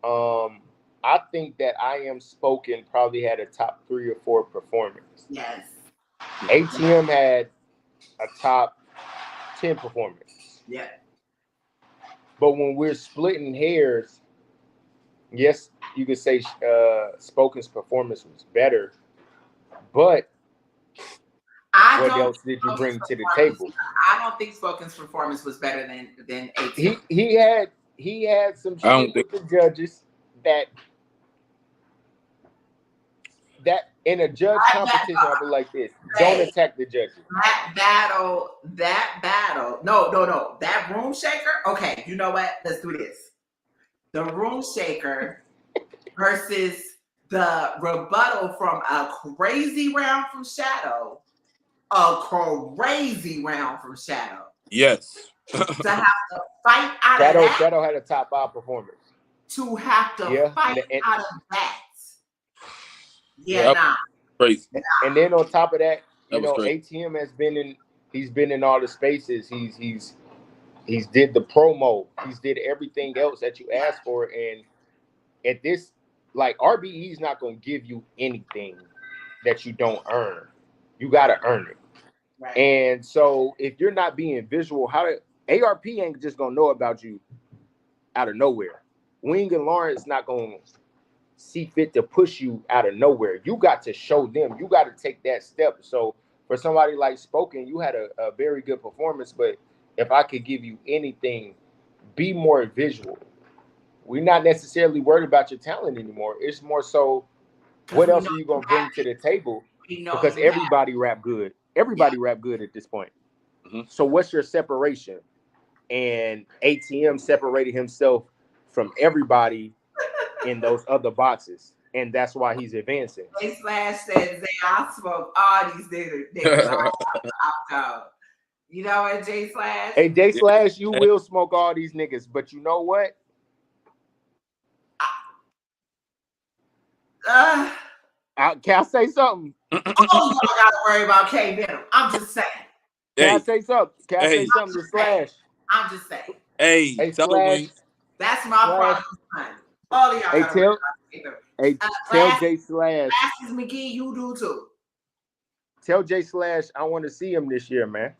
I think that I Am Spoken probably had a top 3 or 4 performance. Yes. ATM had a top 10 performance. Yeah. But when we're splitting hairs, yes, you could say Spoken's performance was better, but what else did you bring to the table? I don't think Spoken's performance was better than ATM. He had some shit with the judges that in a judge competition, I'll be like this. Don't attack the judges. That battle. No. That room shaker. Okay, you know what? Let's do this. The room shaker versus the rebuttal from a crazy round from Shadow. A crazy round from Shadow. Yes. To have to fight out of that. Shadow had a top 5 performance. To have to fight out of that. Yeah, Yep. nah. Crazy. And then on top of that, Crazy. ATM has been in all the spaces. He's did the promo. He's did everything else that you asked for. And at this, like, RBE's not gonna give you anything that you don't earn. You gotta earn it. Right. And so if you're not being visual, ARP ain't just gonna know about you out of nowhere. Wing and Lawrence not gonna see fit to push you out of nowhere. You got to show them. You got to take that step. So for somebody like Spoken, you had a very good performance. But if I could give you anything, be more visual. We're not necessarily worried about your talent anymore. It's more so, what else are you gonna bring to the table? Because everybody rap good. Everybody rap good at this point. Mm-hmm. So what's your separation? And ATM separated himself from everybody in those other boxes, and that's why he's advancing. J Slash said, "Zay, I smoke all these niggas." You know what, J Slash? Hey, J Slash, you will smoke all these niggas, but you know what? Can I say something? Oh, you don't gotta worry about K Venom. I'm just saying. Can I Hey, say something? Can I say hey, something to Slash? I'm just saying. hey, Hey, tell her Slash. when. That's my Slash. problem, son. All of y'all Hey, gotta work tell. out. Hey, tell Last Jay Slash. McGee, you do too. Tell Jay Slash I want to see him this year, man.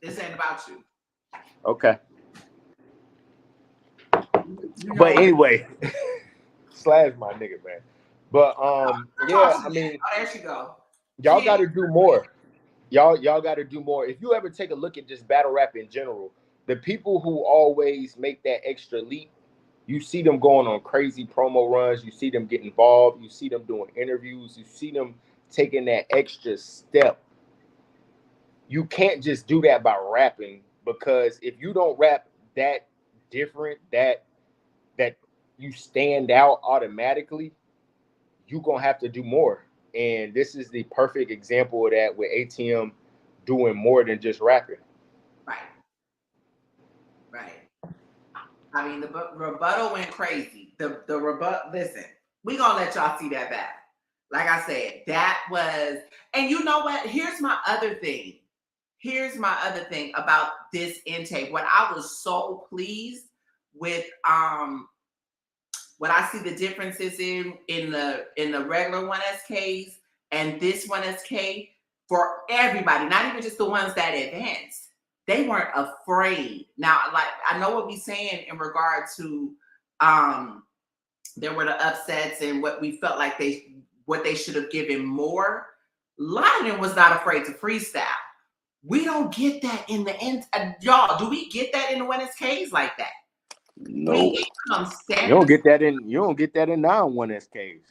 This ain't about you. Okay. You know But what? anyway, Slash my nigga, man. But yeah, I mean, Oh, there she go. y'all got to do more. Y'all got to do more. If you ever take a look at just battle rap in general, the people who always make that extra leap, you see them going on crazy promo runs. You see them getting involved. You see them doing interviews. You see them taking that extra step. You can't just do that by rapping, because if you don't rap that different, that you stand out automatically, you're going to have to do more. And this is the perfect example of that, with ATM doing more than just rapping. Right. I mean, the rebuttal went crazy. The rebuttal, listen, we going to let y'all see that back. Like I said, that was, and you know what? Here's my other thing. About this intake. What I was so pleased with, what I see the differences in the regular 1SKs and this 1SK, for everybody, not even just the ones that advanced, they weren't afraid. Now, like, I know what we're saying in regard to there were the upsets and what we felt like what they should have given more. A lot of them was not afraid to freestyle. We don't get that in the end. Y'all, do we get that in the 1SKs like that? No. You don't get that in non-1SKs.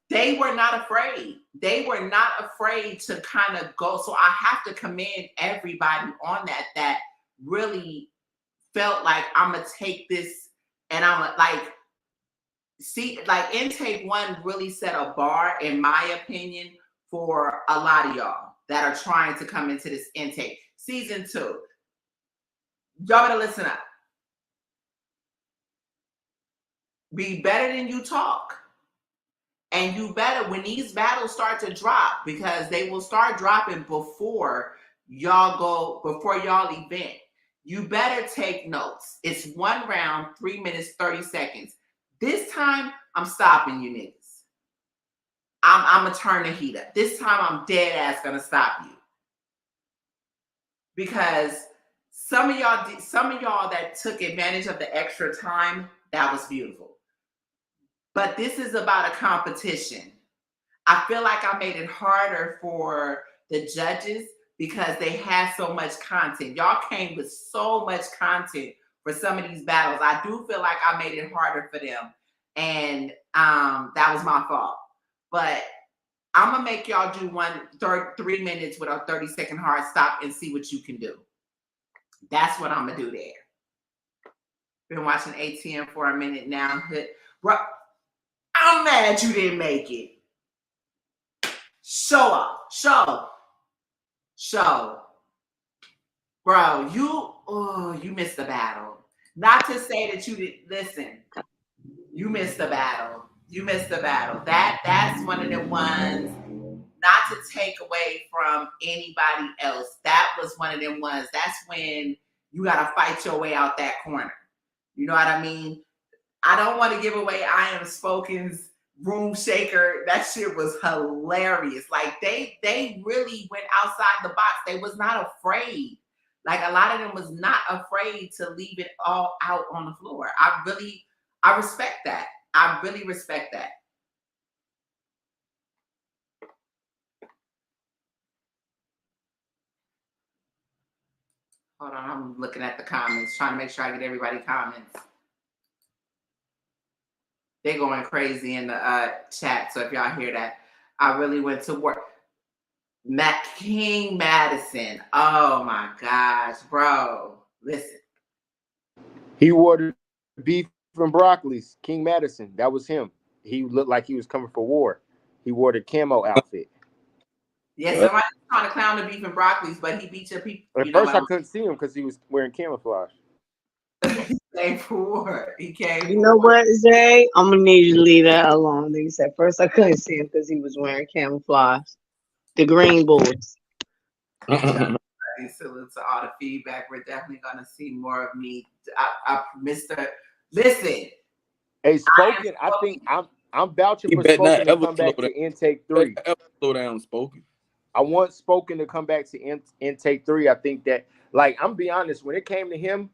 They were not afraid. They were not afraid to kind of go. So I have to commend everybody on that really felt like, I'm going to take this and I'm going to, like, see, like, intake 1 really set a bar, in my opinion, for a lot of y'all that are trying to come into this intake. Season 2, y'all better listen up. Be better than you talk. And you better, when these battles start to drop, because they will start dropping before y'all event, you better take notes. It's 1 round, 3 minutes, 30 seconds. This time, I'm stopping you niggas. I'm going to turn the heat up. This time, I'm dead ass going to stop you. Because some of y'all that took advantage of the extra time, that was beautiful. But this is about a competition. I feel like I made it harder for the judges because they had so much content. Y'all came with so much content for some of these battles. I do feel like I made it harder for them. And that was my fault. But I'm going to make y'all do 3 minutes with a 30-second hard stop and see what you can do. That's what I'm going to do there. Been watching ATM for a minute now. Bro, I'm mad you didn't make it. Show. Bro, you missed the battle. Not to say that you didn't listen. You missed the battle. That's one of the ones, not to take away from anybody else. That was one of them ones. That's when you gotta fight your way out that corner. You know what I mean? I don't want to give away I Am Spoken's Room Shaker. That shit was hilarious. Like, they really went outside the box. They was not afraid. Like, a lot of them was not afraid to leave it all out on the floor. I respect that. I really respect that. Hold on, I'm looking at the comments, trying to make sure I get everybody comments. They're going crazy in the chat, so if y'all hear that, I really went to work. King Madison. Oh my gosh, bro. Listen. He wore the beef and broccolis. King Madison, that was him. He looked like he was coming for war. He wore the camo outfit. Yeah, somebody was trying to clown the beef and broccolis, but he beat your people. At first, I couldn't see him because he was wearing camouflage. He came for war. You know what, Zay? I'm gonna need you to leave that alone. He said, first I couldn't see him because he was wearing camouflage. the Green Boys. Salute to all the feedback. We're definitely gonna see more of me. Mr. Listen. Hey, Spoken, I think I'm vouching for Spoken to come back to Intake 3. Slow down, Spoken. I want Spoken to come back to Intake 3. I think that, like, I'm be honest, when it came to him,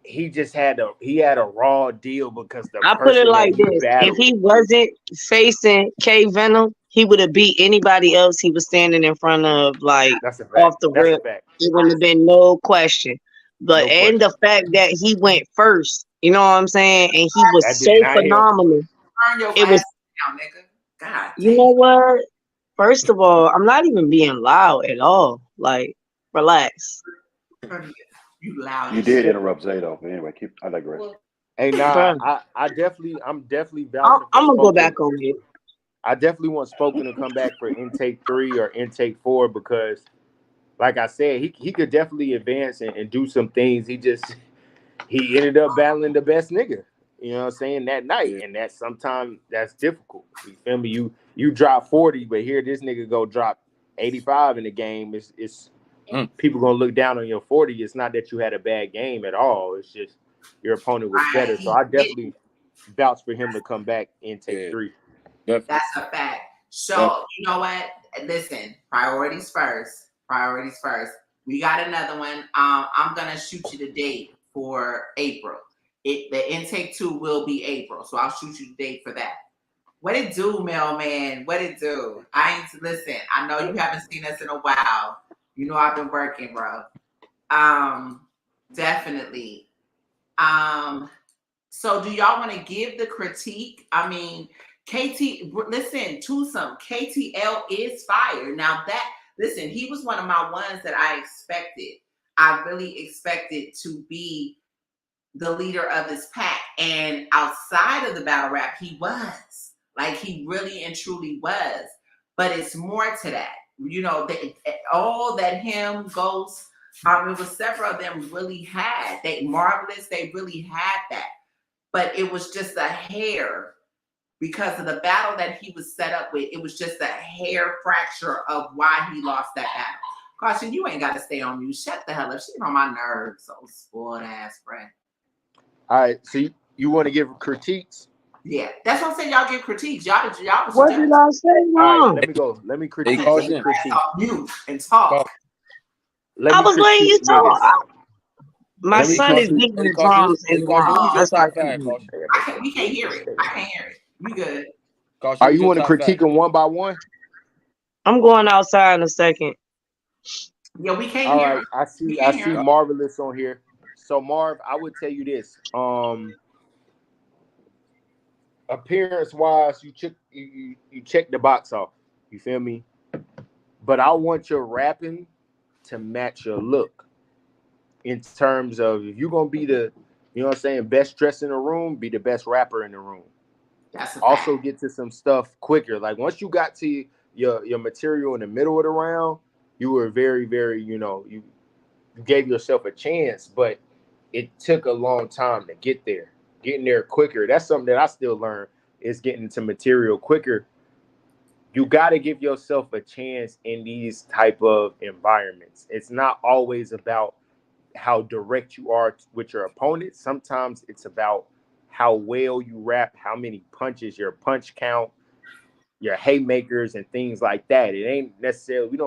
he just had a raw deal because I put it like this: if he wasn't facing K Venom, he would have beat anybody else he was standing in front of, like off the rip. It wouldn't have been no question. But the fact that he went first, you know what I'm saying, and he was so phenomenal. It was. Down, nigga. God. You know what? First of all, I'm not even being loud at all. Like, relax. You loud. You did interrupt Zato, but anyway, I digress. Hey, nah, I'm definitely vouching. I'm gonna go back on it. I definitely want Spoken to come back for Intake 3 or Intake 4 because, like I said, he could definitely advance and do some things. He ended up battling the best nigga, you know what I'm saying, that night, and that sometimes that's difficult. You feel me? You drop 40, but here this nigga go drop 85 in the game. It's people gonna look down on your 40. It's not that you had a bad game at all. It's just your opponent was better. So I definitely vouch for him to come back and take 3. That's a fact. So you know what? Listen, priorities first. Priorities first. We got another one. I'm gonna shoot you the date for April. The Intake 2 will be April, so I'll shoot you the date for that. What it do, mailman? What it do? Listen. I know you haven't seen us in a while. You know I've been working, bro. Definitely. So do y'all want to give the critique? I mean, listen, Twosome, KTL is fire. Now listen, he was one of my ones that I expected. I really expected to be the leader of this pack. And outside of the battle rap, he was. Like, he really and truly was. But it's more to that. You know, all that him, Ghost, it was several of them really had. Marvelous, they really had that. But it was just a hair because of the battle that he was set up with. It was just a hair fracture of why he lost that battle. Caution, you ain't got to stay on mute. Shut the hell up. She's on my nerves. So spoiled ass, friend. All right, so you want to give critiques? Yeah, that's what I'm saying. Y'all give critiques. Y'all. What did I say wrong? All right, let me go. Let me critique. Mute and talk. I was letting you talk. My son is beating the drums in the room. That's why we can't hear it. I can't hear it. You good? Are you want to critique them one by one? I'm going outside in a second. Yeah, we can't hear. All right, I see Marvelous on here. So Marv, I would tell you this. Appearance wise, you check the box off. You feel me? But I want your rapping to match your look. In terms of if you're gonna be the, you know what I'm saying, best dressed in the room, be the best rapper in the room. Also get to some stuff quicker. Like once you got to your material in the middle of the round, you were very, very, you gave yourself a chance, but it took a long time to get there. Getting there quicker. That's something that I still learn is getting into material quicker. You got to give yourself a chance in these type of environments. It's not always about how direct you are with your opponent. Sometimes it's about how well you rap, how many punches, your punch count, your haymakers and things like that. It ain't necessarily,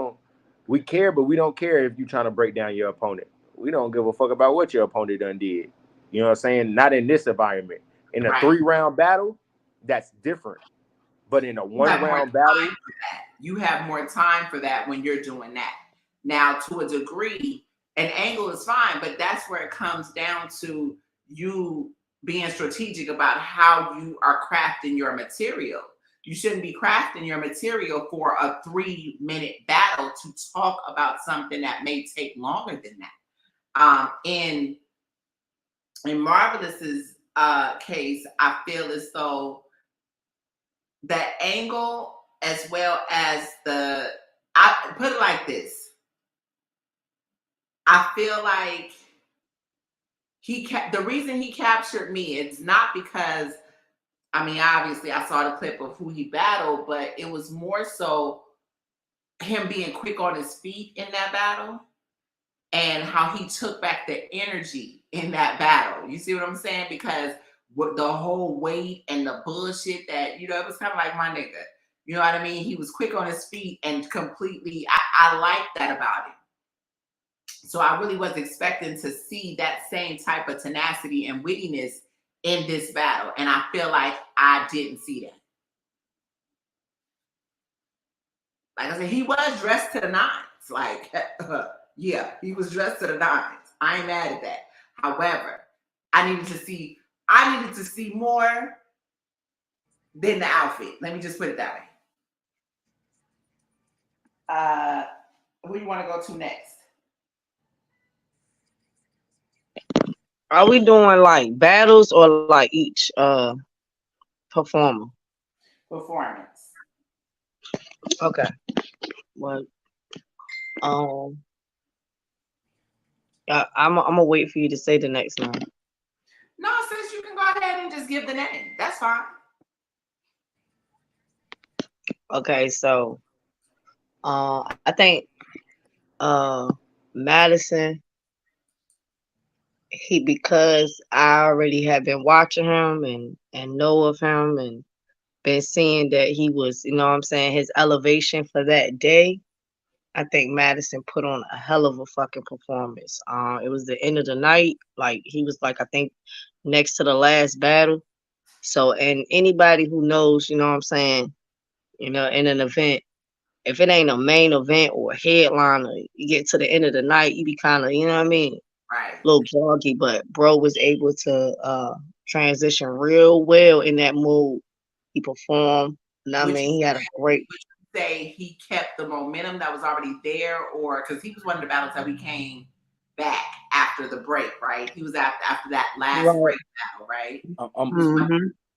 we care, but we don't care if you're trying to break down your opponent. We don't give a fuck about what your opponent done did. You know what I'm saying? Not in this environment. In a 3-round battle, that's different. But in a 1-round battle, you have more time for that when you're doing that. Now, to a degree, an angle is fine, but that's where it comes down to you being strategic about how you are crafting your material. You shouldn't be crafting your material for a 3-minute battle to talk about something that may take longer than that. In Marvelous's case, I feel as though the angle as well as I put it like this. I feel like the reason he captured me, it's not because, I mean, obviously I saw the clip of who he battled, but it was more so him being quick on his feet in that battle and how he took back the energy in that battle. You see what I'm saying? Because with the whole weight and the bullshit that, you know, it was kind of like my nigga. You know what I mean? He was quick on his feet and completely, I like that about him. So I really was expecting to see that same type of tenacity and wittiness in this battle. And I feel like I didn't see that. Like I said, he was dressed to the nines. Like, yeah, he was dressed to the nines. I ain't mad at that. However, I needed to see more than the outfit. Let me just put it that way. Who you want to go to next? Are we doing like battles or like each performer? Performance. Okay. Well, I'm gonna wait for you to say the next name. No, sis, you can go ahead and just give the name. That's fine. Okay, so I think Madison, because I already have been watching him and know of him and been seeing that he was, you know what I'm saying, his elevation for that day. I think Madison put on a hell of a fucking performance. It was the end of the night. Like, he was like, I think next to the last battle. So, and anybody who knows, you know what I'm saying, you know, in an event, if it ain't a main event or a headliner, you get to the end of the night, you be kind of, you know what I mean? Right. A little groggy, but bro was able to transition real well in that mood. He performed. You know what I mean? He had a great. Say he kept the momentum that was already there, or because he was one of the battles that we came back after the break, right? He was after that last break battle, right?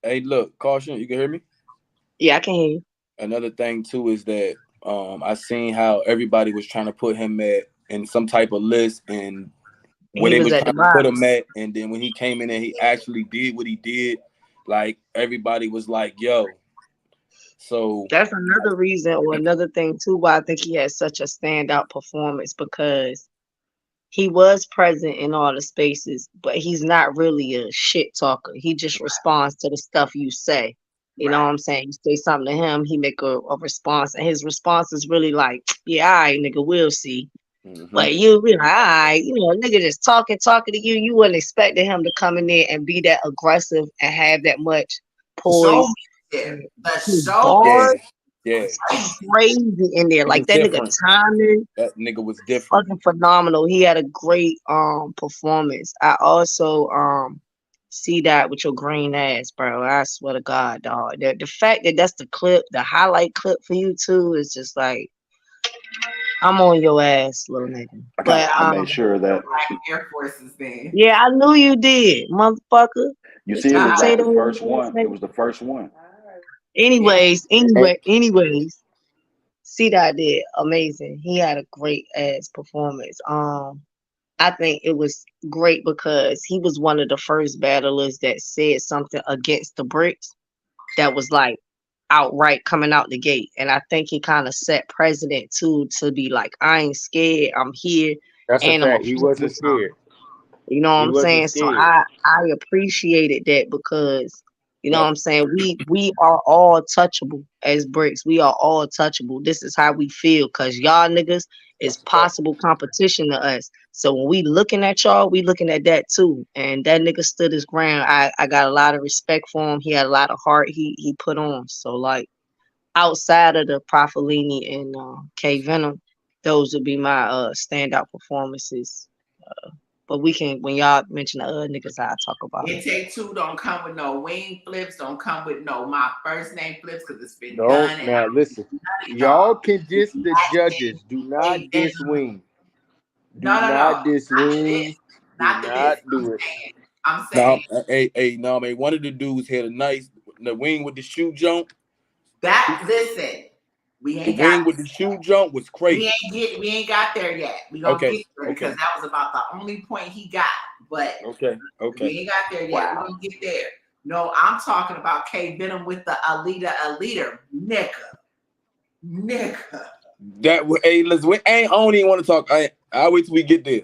Hey, look, Caution, you can hear me? Yeah, I can hear you. Another thing too is that I seen how everybody was trying to put him in some type of list, and when they was trying to put him at, and then when he came in and he actually did what he did, like everybody was like, yo. So that's another reason or another thing too why I think he had such a standout performance, because he was present in all the spaces, but he's not really a shit talker. He just responds to the stuff you say. You know what I'm saying? You say something to him, he make a response, and his response is really like, yeah, all right, nigga, we'll see. But you be like, all right, you know, nigga just talking to you. You wouldn't expect him to come in there and be that aggressive and have that much poise. Yeah. Crazy in there. Like that different. Nigga timing. That nigga was different. Fucking phenomenal. He had a great performance. I also see that with your green ass, bro. I swear to God, dog. The fact that that's the clip, the highlight clip for you too, is just like, I'm on your ass, little nigga. But I made sure that Air Forces then. Yeah, I knew you did, motherfucker. You see, it was like the first one. It was the first one. Anyways, see that did amazing. He had a great ass performance. I think it was great because he was one of the first battlers that said something against the bricks that was like outright coming out the gate. And I think he kind of set precedent too, to be like, I ain't scared, I'm here. That's and a fact. He wasn't scared. You know what I'm saying? So I appreciated that, because you know what I'm saying? We are all touchable as bricks. We are all touchable. This is how we feel, because y'all niggas is possible competition to us. So when we looking at y'all, we looking at that too. And that nigga stood his ground. I got a lot of respect for him. He had a lot of heart he put on. So like, outside of the Profilini and K Venom, those would be my standout performances. But we can, when y'all mention the other niggas, I'll talk about it. Take Two don't come with no wing flips, don't come with no my first name flips, because it's been done. Now listen, y'all can diss the judges. Do not diss wing. Do not diss wing. Do not do it. I'm saying. No, man. One of the dudes had the wing with the shoe jump. Listen. We ain't the wing with the shoe jump was crazy. We ain't got there yet. We gonna get there because that was about the only point he got. But we ain't got there yet. Wow. We gonna get there. No, I'm talking about K Venom with the Alita, nigga. Hey, listen, I don't even want to talk. I'll wait till we get there.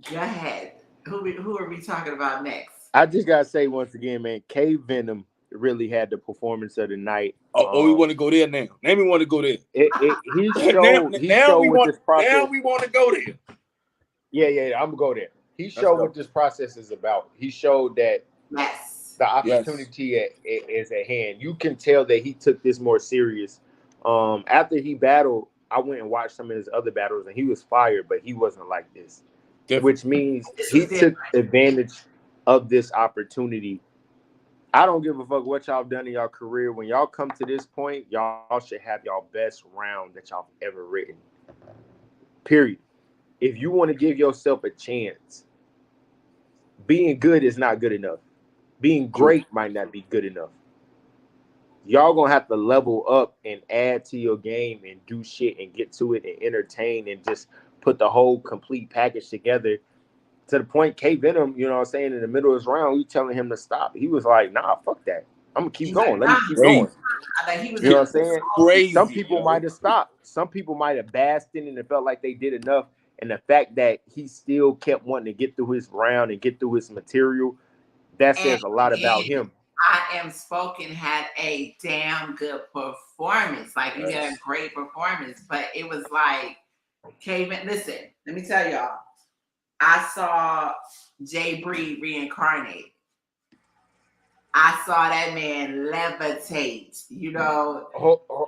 Go ahead. Who are we talking about next? I just gotta say once again, man, K Venom really had the performance of the night. We want to go there now. Now we want to go there. He showed what this process. Now we want to go there. Yeah, I'm gonna go there. He showed what this process is about. He showed that the opportunity is at hand. You can tell that he took this more serious. After he battled, I went and watched some of his other battles, and he was fired, but he wasn't like this. Which means he took advantage of this opportunity. I don't give a fuck what y'all done in y'all career. When y'all come to this point, y'all should have y'all best round that y'all ever written. Period. If you want to give yourself a chance, being good is not good enough. Being great might not be good enough. Y'all gonna have to level up and add to your game and do shit and get to it and entertain and just put the whole complete package together. To the point, K Venom, you know what I'm saying, in the middle of his round, we telling him to stop. He was like, nah, fuck that. I'm gonna keep going. Let me keep going. You know what I'm saying? Crazy. Some people might have stopped. Some people might have basked in and felt like they did enough. And the fact that he still kept wanting to get through his round and get through his material, that says a lot about him. I Am Spoken had a damn good performance. Like, he had a great performance, but it was like, K-Venom, listen, let me tell y'all. I saw Jay Breed reincarnate. I saw that man levitate. You know, hold on.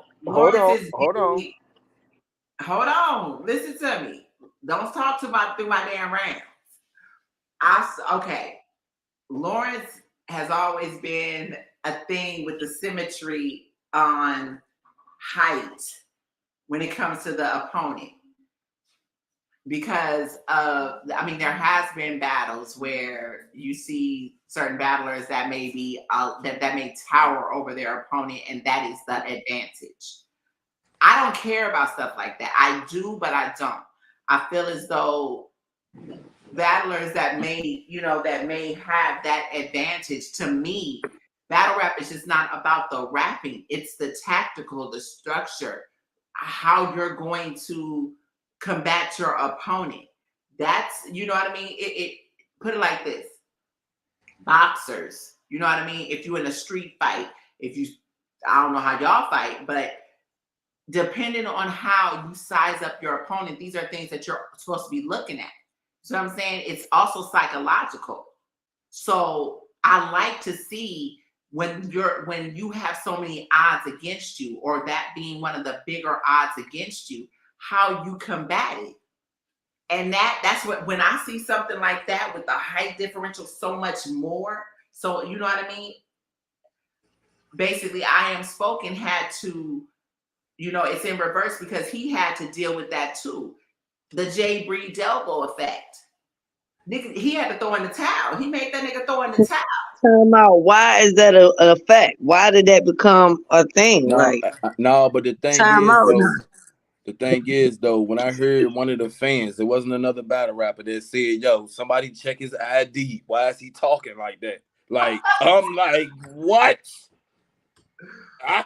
Listen to me. Don't talk through my damn rounds. Lawrence has always been a thing with the symmetry on height when it comes to the opponent. Because there has been battles where you see certain battlers that may be that may tower over their opponent, and that is the advantage. I don't care about stuff like that. I do, but I don't. I feel as though battlers that may have that advantage, to me, battle rap is just not about the rapping. It's the tactical, the structure, how you're going to combat your opponent. That's, you know what I mean? It put it like this. Boxers, you know what I mean? If you're in a street fight, I don't know how y'all fight, but depending on how you size up your opponent, these are things that you're supposed to be looking at. So I'm saying it's also psychological. So I like to see when you have so many odds against you, or that being one of the bigger odds against you, how you combat it. And that's what, when I see something like that with the height differential so much more, so you know what I mean? Basically, I Am Spoken had to, it's in reverse because he had to deal with that too. The Jay Breed Delbo effect. He had to throw in the towel. He made that nigga throw in the towel. Time out. Why is that an effect? Why did that become a thing? But the thing is, though, when I heard one of the fans, there wasn't another battle rapper that said, yo, somebody check his ID. Why is he talking like that? Like, I'm like, what? I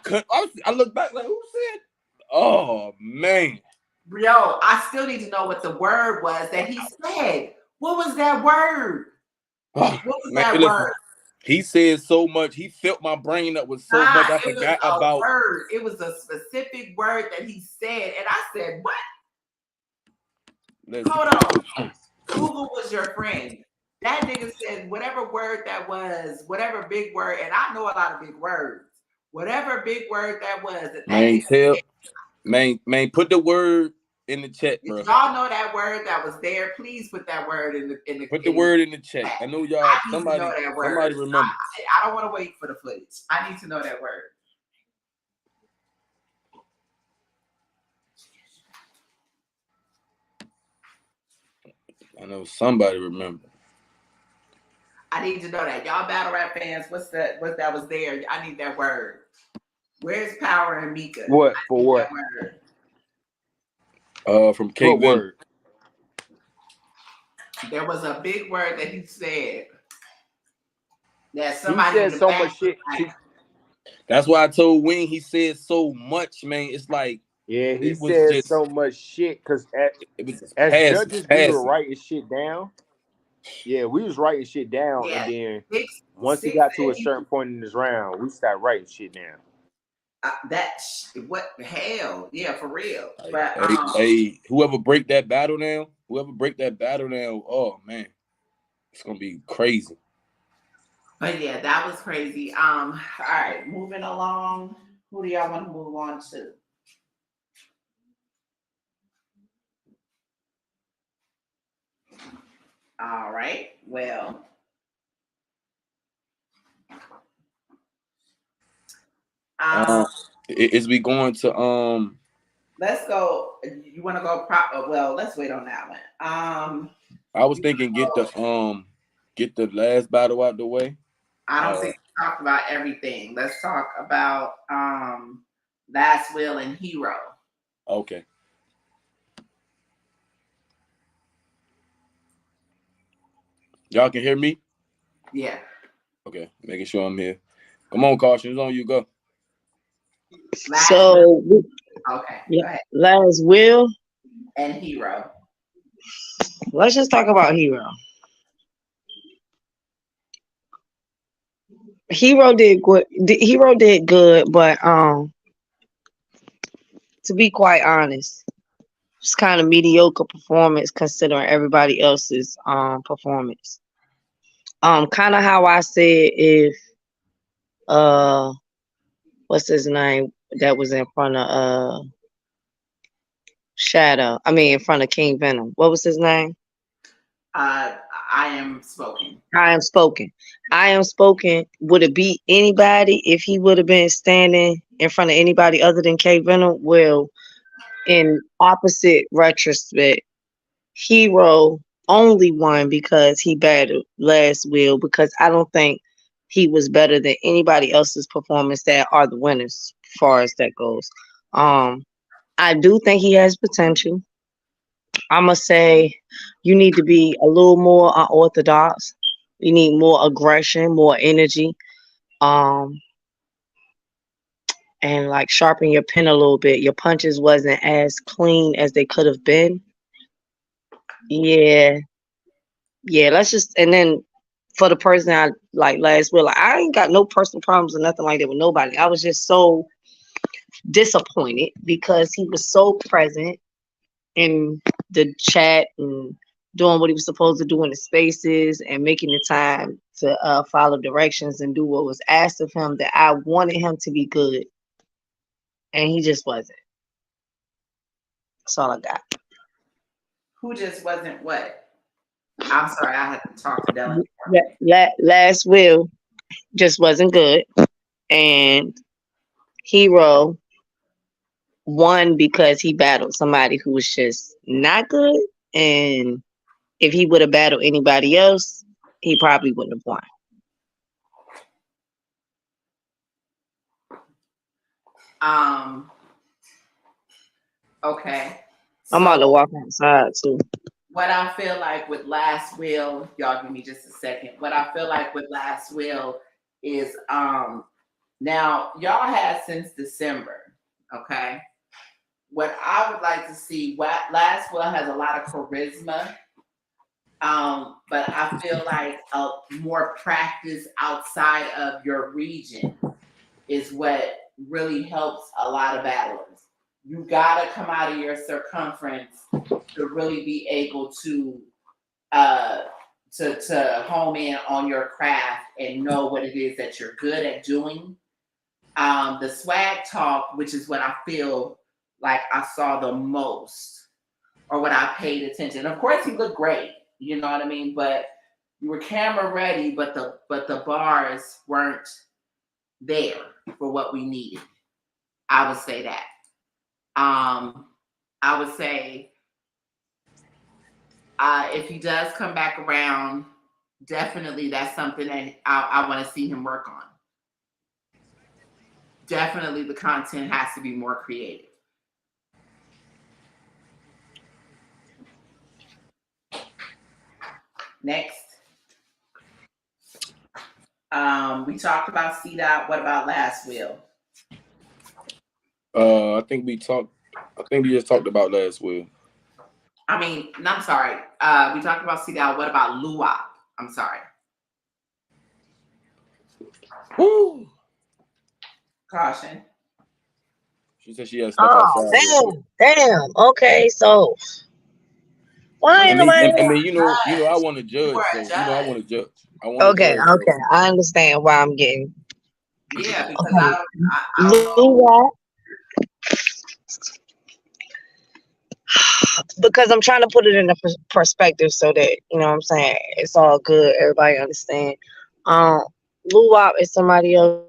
look back like, who said? Oh, man. Yo, I still need to know what the word was that he said. What was that word? What was that word? He said so much. He filled my brain up with so much. I forgot about. Word. It was a specific word that he said, and I said, "What?" Hold on. Google was your friend. That nigga said whatever word that was, whatever big word, and I know a lot of big words. Whatever big word that was. Man, put the word in the chat, bro. If y'all know that word that was there, please put that word in the put the word in the chat. I know y'all. Somebody remember. I don't want to wait for the footage. I need to know that word. I know somebody remember. I need to know that. Y'all battle rap fans, what that was there? I need that word. Where's Power and Mika? What for what? From K Word. There was a big word that he said that somebody he said so much shit. That's why I told Wing he said so much, man. It's like he it was said just so much shit because it was just as passing, judges, we were passing. writing shit down. Yeah, we was writing shit down, and Yeah, then Six once he said got to a he certain point in this round, we started writing shit down. what the hell? Yeah, for real. Like, But hey, whoever break that battle now, oh man, it's gonna be crazy. But yeah, that was crazy. All right, moving along. Who do y'all want to move on to? All right. Well, Is we going to let's go. You want to go? Well, let's wait on that one. I was thinking get the last battle out the way. I don't think we talked about everything. Let's talk about Last Will and Hero. Okay. Y'all can hear me? Yeah. Okay, making sure I'm here. Come on, Caution. It's on you. Go. So, okay. Yeah, go ahead. Last Will and Hero. Let's just talk about Hero. Hero did good. Hero did good, but to be quite honest, it's kind of mediocre performance considering everybody else's performance. Kind of how I said if what's his name that was in front of Shadow. I mean in front of King Venom. What was his name? I Am Spoken. I Am Spoken. I Am Spoken would have beat anybody if he would have been standing in front of anybody other than K Venom. Well, in opposite retrospect, Hero only won because he battled Last Will, because I don't think he was better than anybody else's performance that are the winners as far as that goes. I do think he has potential. I must say you need to be a little more unorthodox. You need more aggression, more energy, and like sharpen your pen a little bit. Your punches wasn't as clean as they could have been. Yeah. Let's just, and then for the person I like Last Will, I ain't got no personal problems or nothing like that with nobody. I was just so disappointed because he was so present in the chat and doing what he was supposed to do in the spaces and making the time to follow directions and do what was asked of him, that I wanted him to be good, and he just wasn't. That's all I got. Who just wasn't what? I'm sorry, I had to talk to Dylan. Last Will just wasn't good, and Hero won because he battled somebody who was just not good, and if he would have battled anybody else, he probably wouldn't have won. Okay. I'm about to walk outside too. What I feel like with Last Will, y'all give me just a second. What I feel like with Last Will is now y'all had since December, okay? What I would like to see, Last Will has a lot of charisma, but I feel like more practice outside of your region is what really helps a lot of battlers. You gotta come out of your circumference to really be able to home in on your craft and know what it is that you're good at doing. The swag talk, which is what I feel like I saw the most, or what I paid attention. Of course, he looked great, you know what I mean. But you were camera ready, but the bars weren't there for what we needed. I would say that. I would say if he does come back around, definitely that's something that I want to see him work on. Definitely the content has to be more creative. Next. We talked about CDOT. What about Last Will? I think we just talked about Last Will. I mean, no, I'm sorry. We talked about CDOT. What about Luwop? I'm sorry. Woo! Caution. She said she had to step outside. Damn. Okay, so why ain't nobody? I mean, you know, I want to judge. So, you know, I want to judge. Okay. I understand why I'm getting. Yeah, because Okay. I don't know. Because I'm trying to put it in a perspective so that, you know what I'm saying, it's all good. Everybody understand. Luwop is somebody else.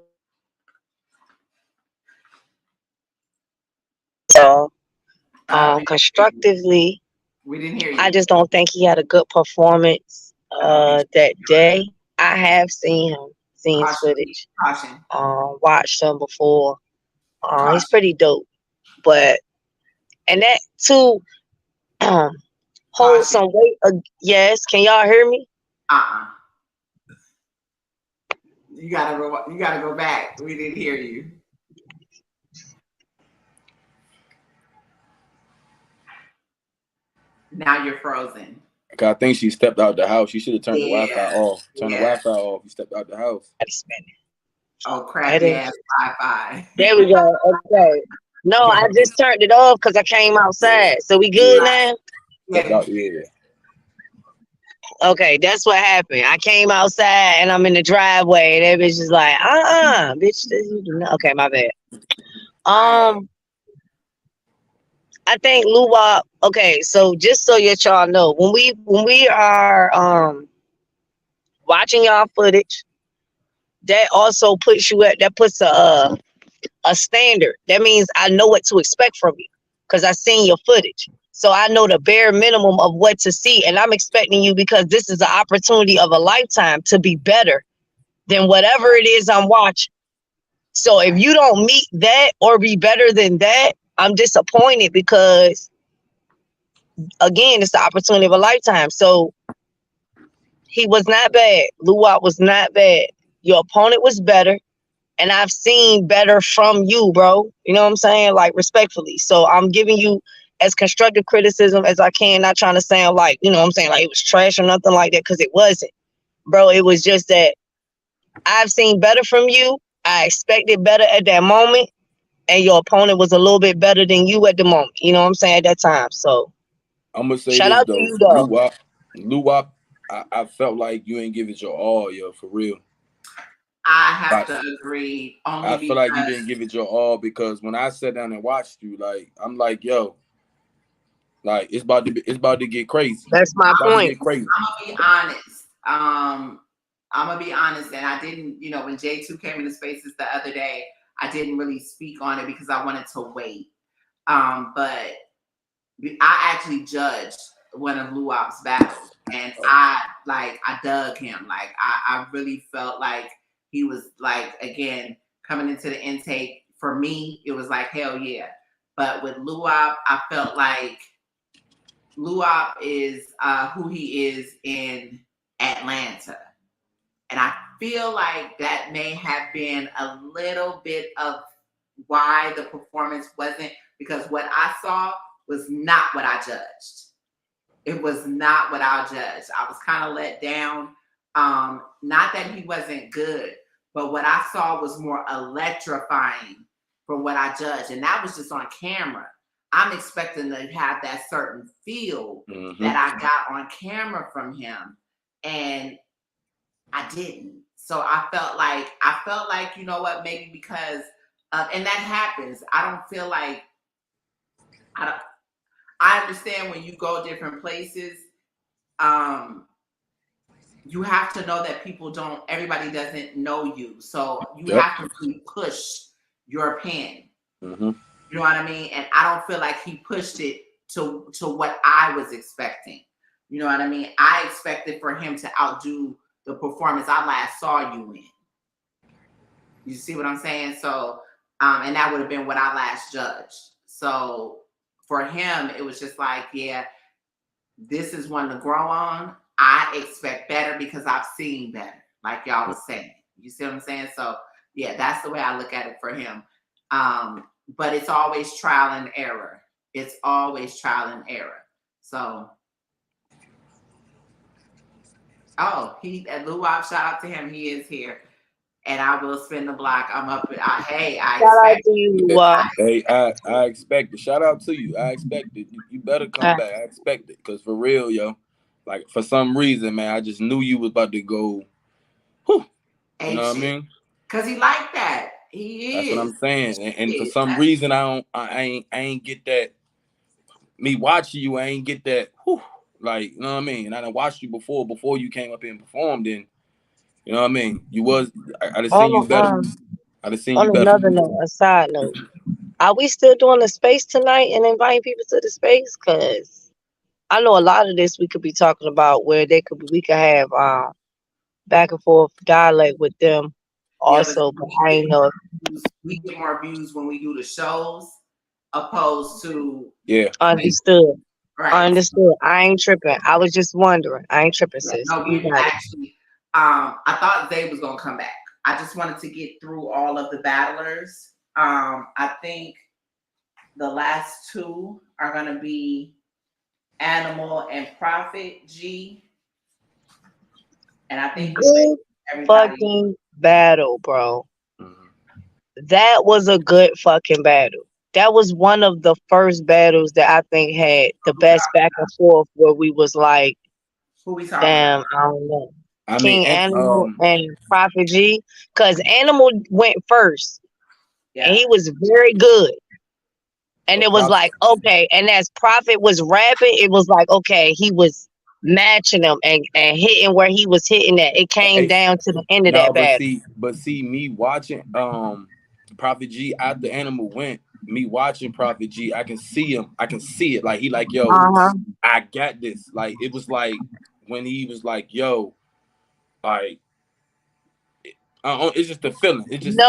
So, constructively, we didn't hear you. I just don't think he had a good performance that day. I have seen his footage. Caution. Watched him before. He's pretty dope. And that too holds some weight. Yes, can y'all hear me? You gotta go back. We didn't hear you. Now you're frozen. I think she stepped out the house. She should have turned the Wi-Fi off. Turn the Wi-Fi off. You stepped out the house. Oh, crappy ass Wi-Fi. There we go. Okay. No, I just turned it off because I came outside. So we good now? Yeah. Okay, that's what happened. I came outside and I'm in the driveway and that bitch is like, bitch, you do not. Okay, my bad. I think Luwop. Okay, so just so y'all know, when we are watching y'all footage, that also puts a standard. That means I know what to expect from you because I seen your footage. So I know the bare minimum of what to see. And I'm expecting you because this is an opportunity of a lifetime to be better than whatever it is I'm watching. So if you don't meet that or be better than that, I'm disappointed because, again, it's the opportunity of a lifetime. So he was not bad. Luwop was not bad. Your opponent was better. And I've seen better from you, bro. You know what I'm saying? Like, respectfully. So I'm giving you as constructive criticism as I can, not trying to sound like, you know what I'm saying, like it was trash or nothing like that, because it wasn't. Bro, it was just that I've seen better from you. I expected better at that moment. And your opponent was a little bit better than you at the moment. You know what I'm saying? At that time. So I'm going to say shout out to you, though. Luwop, I felt like you ain't give it your all, yo, for real. I have to agree. I feel like you didn't give it your all because when I sat down and watched you, like I'm like, yo, like it's about to get crazy. That's my point. I'm gonna be honest. I'm gonna be honest, and I didn't, you know, when J2 came into Spaces the other day, I didn't really speak on it because I wanted to wait. But I actually judged one of Luwop's battles, and I dug him. Like I really felt like he was like, again, coming into the intake, for me, it was like, hell yeah. But with Luwop, I felt like Luwop is who he is in Atlanta. And I feel like that may have been a little bit of why the performance wasn't, because what I saw was not what I judged. It was not what I judged. I was kind of let down. Not that he wasn't good, but what I saw was more electrifying from what I judged. And that was just on camera. I'm expecting to have that certain feel that I got on camera from him. And I didn't. So I felt like, you know what, maybe because and that happens. I don't feel like, I understand when you go different places, you have to know that everybody doesn't know you. So you have to really push your pen. You know what I mean? And I don't feel like he pushed it to what I was expecting. You know what I mean? I expected for him to outdo the performance I last saw you in. You see what I'm saying? So, and that would have been what I last judged. So for him, it was just like, yeah, this is one to grow on. I expect better because I've seen better, like y'all was saying. You see what I'm saying? So yeah, that's the way I look at it for him. But it's always trial and error. It's always trial and error. So, Luwab, shout out to him. He is here. And I will spin the block. I'm up. I expect Hey, I expect it. Shout out to you. I expect it. You better come back. I expect it. Because for real, yo, like for some reason, man, I just knew you was about to go. Whew, you know what I mean? Because he like that. He is. That's what I'm saying. And for some reason, I ain't get that. Me watching you, I ain't get that. Whew, like, you know what I mean? And I done watched you before you came up here and performed. And you know what I mean? You was. I just seen you better. I just seen you better. On another note, a side note, are we still doing the space tonight and inviting people to the space? Because I know a lot of this we could be talking about where we could have back and forth dialogue with them also. But I ain't know. We get more views when we do the shows opposed to Understood. Right. Understood. I ain't tripping. I was just wondering. I ain't tripping, sis. No, actually, I thought Zay was gonna come back. I just wanted to get through all of the battlers. I think the last two are gonna be Animal and Prophet G. And I think good fucking battle, bro. That was a good fucking battle. That was one of the first battles that I think had the best back and forth where we was like, damn, I don't know. King Animal and Prophet G. Because Animal went first. Yeah. And he was very good. And it was like, okay. And as Prophet was rapping, it was like, okay, he was matching him and hitting where he was hitting at. It came down to the end of that battle. But see, me watching Prophet G after Animal went, me watching Prophet G, I can see him. I can see it. Like he like, yo, I got this. Like it was like when he was like, yo, like it's just a feeling. It just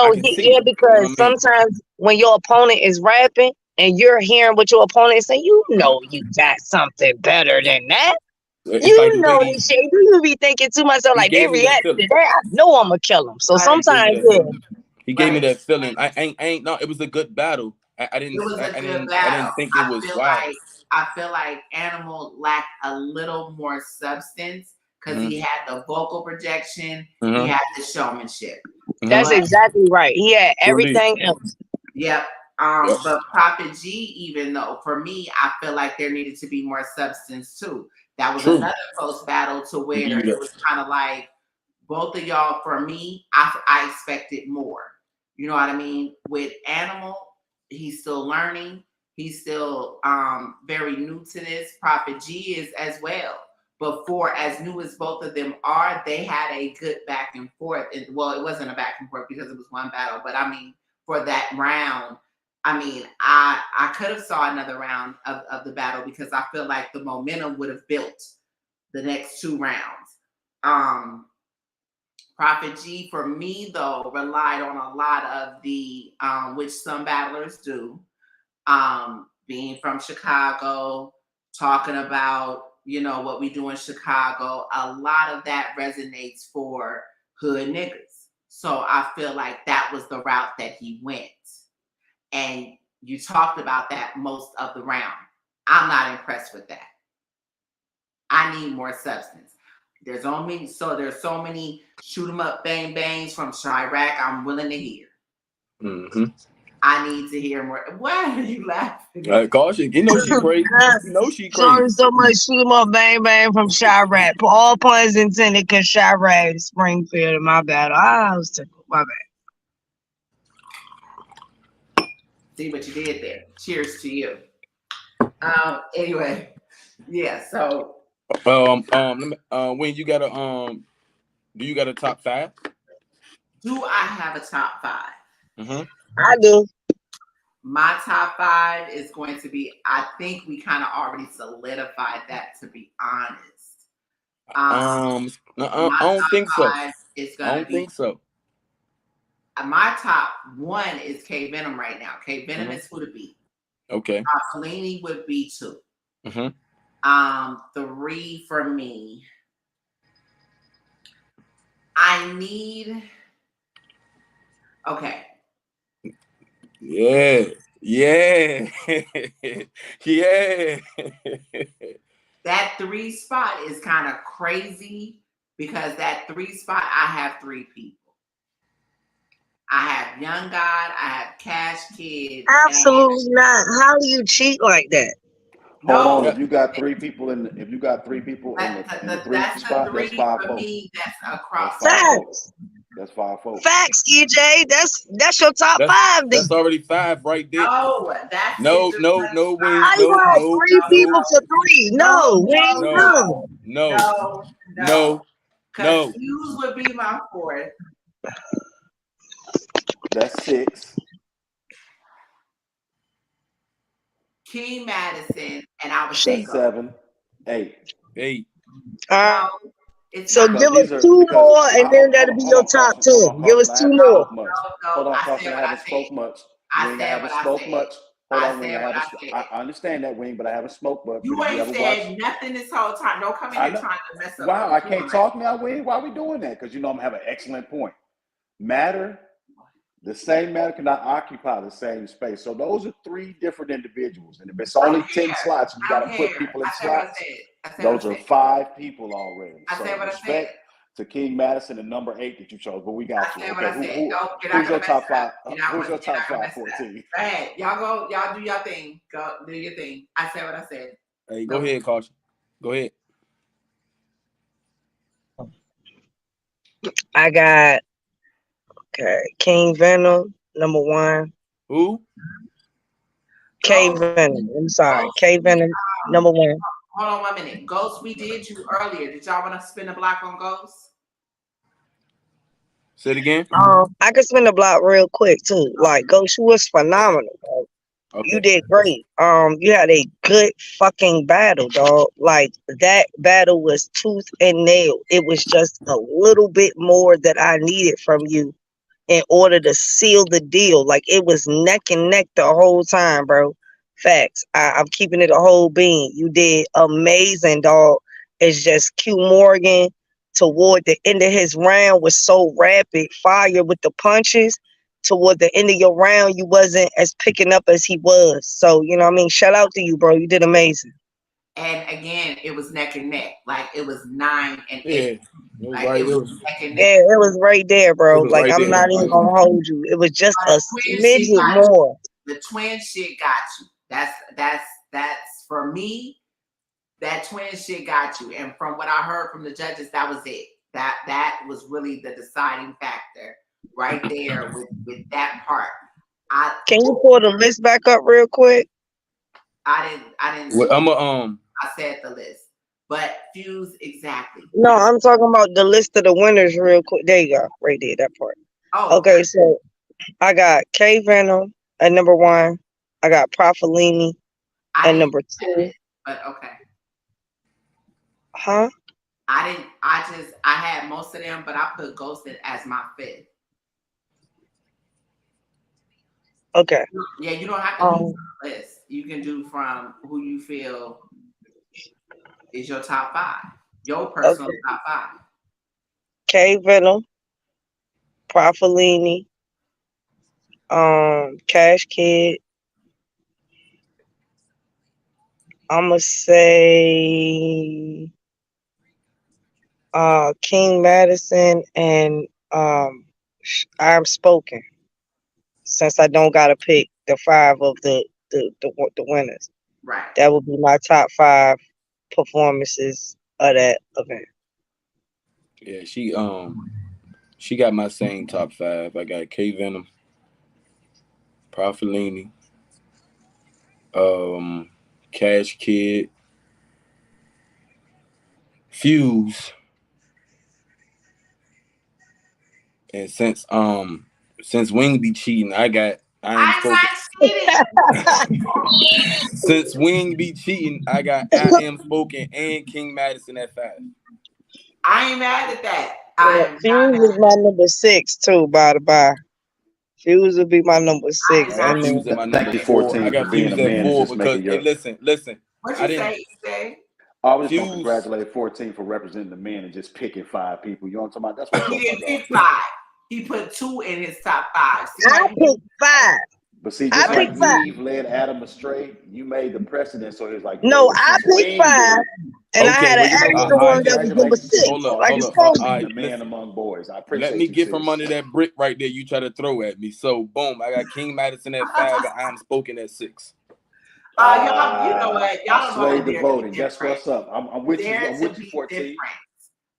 because sometimes when your opponent is rapping and you're hearing what your opponent is saying, you know you got something better than that. It's you like know this shit. You be thinking to myself like they react to that. I know I'm gonna kill them. So sometimes he gave me that feeling. I ain't no. It was a good battle. I didn't think it was wild. I feel like Animal lacked a little more substance because he had the vocal projection, he had the showmanship. That's exactly right. He had everything else. Yep. But Prophet G, even though for me, I feel like there needed to be more substance too. That was another close battle to where it was kind of like both of y'all. For me, I expected more. You know what I mean? With Animal, he's still learning. He's still very new to this. Prophet G is as well. But for as new as both of them are, they had a good back and forth. Well, it wasn't a back and forth because it was one battle. But I mean, for that round, I mean, I could have saw another round of the battle because I feel like the momentum would have built the next two rounds. Prophet G, for me, though, relied on a lot of the, which some battlers do, being from Chicago, talking about, you know, what we do in Chicago. A lot of that resonates for hood niggas. So I feel like that was the route that he went. And you talked about that most of the round. I'm not impressed with that. I need more substance. There's so many shoot 'em up bang bangs from Chirac I'm willing to hear. I need to hear more. Why are you laughing? Caution. You know she crazy. You know she crazy. So much shoot 'em up bang bang from Chirac. All puns intended because Chirac Springfield in my battle. I was tickled. My bad. See what you did there. Cheers to you. Anyway, yeah. So, when you got a do you got a top 5? Do I have a top 5? I do. My top 5 is going to be. I think we kind of already solidified that. To be honest, I don't think so. I don't think so. My top 1 is K Venom right now. K Venom is who to beat. Okay. Fellini would be 2. 3 for me. I need Okay. Yeah. Yeah. Yeah. That 3 spot is kind of crazy because that 3 spot, I have 3 people. I have Young God, I have Cash Kid. Absolutely not. How do you cheat like that? Hold on. If you got 3 people in the 3 that's spot, the 3 that's 5 for folks. me. That's across. Facts. That's 5 folks. Facts, EJ. That's your top 5. Then. That's already 5 right there. No, that's no, it. Wing. I got 3 people for 3. No. Because Fuse would be my 4th. That's 6. King Madison, and I would say 7, 8. So give us 2 more, and then that'll be your top 10. Give us 2 more. Hold on, Caution. I haven't spoke much. Wing, I haven't spoke much. Hold on, Wing. I understand that, Wing, but I haven't spoke much. You ain't said nothing this whole time. Don't come in here trying to mess up. Wow, I can't talk now, Wing. Why are we doing that? Because I'm having an excellent point. The same matter cannot occupy the same space. So those are 3 different individuals. And if it's only 10 slots, you got to put people in slots. Those are 5 people already. I said what I said. To King Madison and number 8 that you chose, but we got you. Okay, who's your top 5? Who's your top 5 14? Go ahead. Y'all do your thing. Go do your thing. I said what I said. Hey, go ahead, Caution. Go ahead. I got King Venom, number 1. Who? K Venom. I'm sorry. K Venom, number 1. Hold on 1 minute. Ghost, we did you earlier. Did y'all want to spin a block on Ghost? Say it again. I could spin the block real quick too. Like Ghost, you was phenomenal, bro. Okay. You did great. You had a good fucking battle, dog. Like that battle was tooth and nail. It was just a little bit more that I needed from you in order to seal the deal. Like it was neck and neck the whole time, bro. Facts. I'm keeping it a whole bean. You did amazing, dog. It's just Q Morgan toward the end of his round was so rapid fire with the punches. Toward the end of your round, you wasn't as picking up as he was. So, you know what I mean? Shout out to you, bro. You did amazing. And again, it was neck and neck. Like it was 9 and 8. Yeah. It was neck and neck. Yeah, it was right there, bro. Like I'm not even gonna hold you. It was just a smidget more. The twin shit got you. That's for me. That twin shit got you. And from what I heard from the judges, that was it. That was really the deciding factor right there with that part. Can you pull the list back up real quick? I didn't. Well, I said the list, but Fuse exactly. No, I'm talking about the list of the winners real quick. There you go, right there, that part. Oh, okay. So I got K Venom at number 1. I got Profilini at number 2. But okay. Huh? I had most of them, but I put Ghosted as my 5th. Okay. Yeah, you don't have to do from the list. You can do from who you feel is your top 5. Your personal top 5. K Venom, Profilini, Cash Kid. I'ma say King Madison and I'm Spoken. Since I don't gotta pick the 5 of the winners. Right. That would be my top 5 performances of that event. Yeah, she got my same top 5. I got K Venom, Profilini, Cash Kid, Fuse, and since Wing be cheating, since Wing be cheating, I got I Am Spoken and King Madison at 5. I ain't mad at that. Fuse is my number 6 too, by the by. Fuse will be my number 6. I got Fuse at my number 4. I got Fuse at 4 because listen. What you say, EJ? I was just going to congratulate 14 for representing the men and just picking 5 people. You know what I'm talking about? That's what he didn't pick 5. He put 2 in his top 5. I picked 5. But see, just like Eve led Adam astray, you made the precedent. So it's like, no, I picked 5, and I had an extra one that was number 6. Hold up. The man among boys. I appreciate Let me get from under that brick right there you try to throw at me. So, boom, I got King Madison at 5 and I'm Spoken at 6. Y'all, you know what? Y'all don't know the voting. Guess what's up? I'm with you. I'm with you, 14.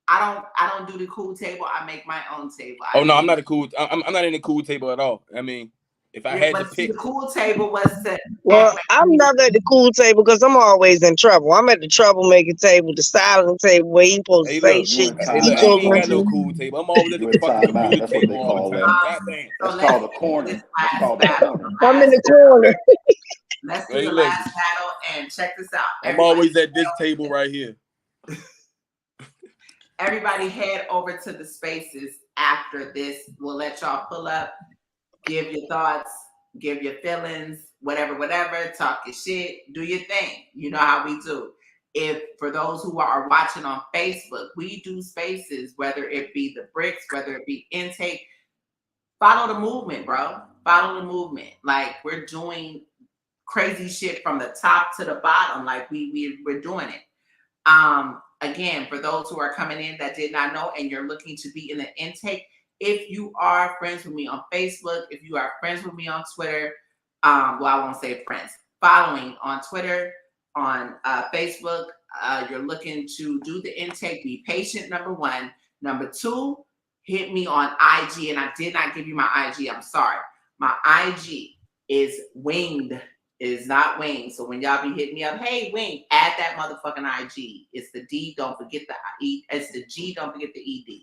I don't do the cool table. I make my own table. I'm not I'm not in the cool table at all. I mean, if I had to pick, the cool table was to. Well, I'm never at the cool table because I'm always in trouble. I'm at the troublemaking table, the silent table where you supposed to say shit. I ain't got no cool table. I'm always at the fucking computer table all the time. That's called a corner. That's called a corner. I'm in the corner. Let's do the last battle and check this out. I'm always at this table right here. Everybody head over to the spaces after this. We'll let y'all pull up, give your thoughts, give your feelings, whatever, talk your shit, do your thing. You know how we do. If for those who are watching on Facebook, we do spaces, whether it be the bricks, whether it be intake. Follow the movement, bro. Follow the movement. Like we're doing crazy shit from the top to the bottom. Like we're doing it. Again, for those who are coming in that did not know and you're looking to be in the intake, if you are friends with me on Facebook, if you are friends with me on Twitter, well, I won't say friends, following on Twitter, on Facebook, you're looking to do the intake, be patient, number 1. Number 2, hit me on IG, and I did not give you my IG, I'm sorry. My IG is Winged. It is not Wing. So when y'all be hitting me up, hey, Wing, add that motherfucking IG. It's the D, don't forget the E. It's the G, don't forget the ED.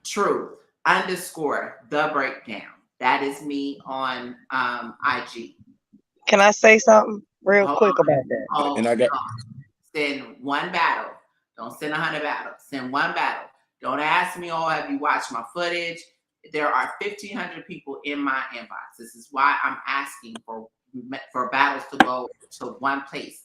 Truth _ the breakdown. That is me on IG. Can I say something real quick about that? And I got send 1 battle. Don't send 100 battles. Send 1 battle. Don't ask me, oh, have you watched my footage? There are 1,500 people in my inbox. This is why I'm asking for battles to go to one place.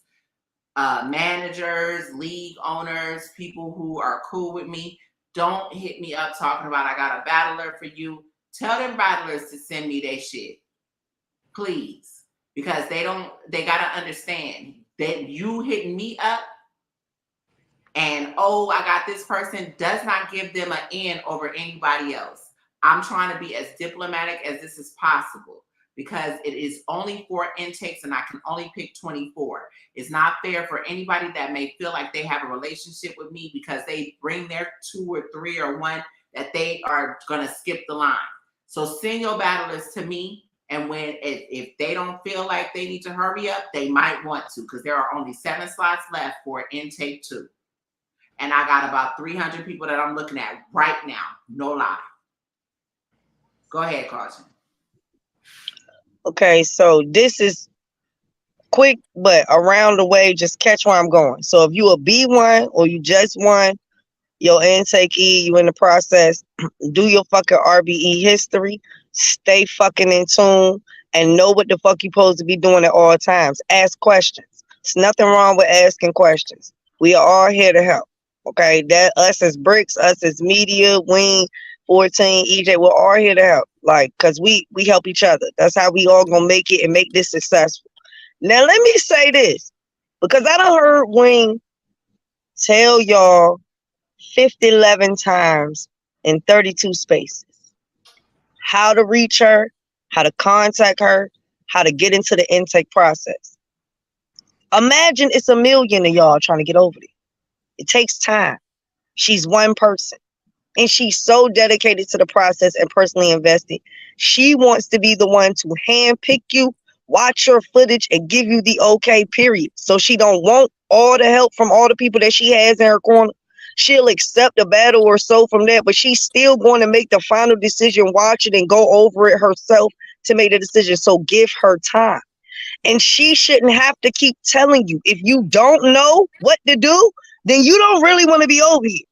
Managers, league owners, people who are cool with me, don't hit me up talking about I got a battler for you. Tell them battlers to send me their shit, please, because they gotta understand that you hitting me up and oh, I got this person does not give them an in over anybody else. I'm trying to be as diplomatic as this is possible because it is only 4 intakes and I can only pick 24. It's not fair for anybody that may feel like they have a relationship with me because they bring their 2 or 3 or 1 that they are going to skip the line. So send your battlers to me. And if they don't feel like they need to hurry up, they might want to because there are only 7 slots left for intake 2. And I got about 300 people that I'm looking at right now. No lie. Go ahead, Carson. Okay, so this is quick, but around the way, just catch where I'm going. So if you a B1 or you just won your intake E, you in the process, do your fucking RBE history, stay fucking in tune, and know what the fuck you supposed to be doing at all times. Ask questions. There's nothing wrong with asking questions. We are all here to help. Okay, that us as bricks, us as media, Wing, 14, EJ, we're all here to help. Like, cause we help each other. That's how we all gonna make it and make this successful. Now let me say this, because I done heard Wing tell y'all 11 times in 32 spaces how to reach her, how to contact her, how to get into the intake process. Imagine it's a million of y'all trying to get over there. It takes time. She's one person. And she's so dedicated to the process and personally invested. She wants to be the one to handpick you, watch your footage, and give you the okay, period. So she don't want all the help from all the people that she has in her corner. She'll accept a battle or so from that, but she's still going to make the final decision, watch it, and go over it herself to make the decision. So give her time. And she shouldn't have to keep telling you. If you don't know what to do, then you don't really want to be over here.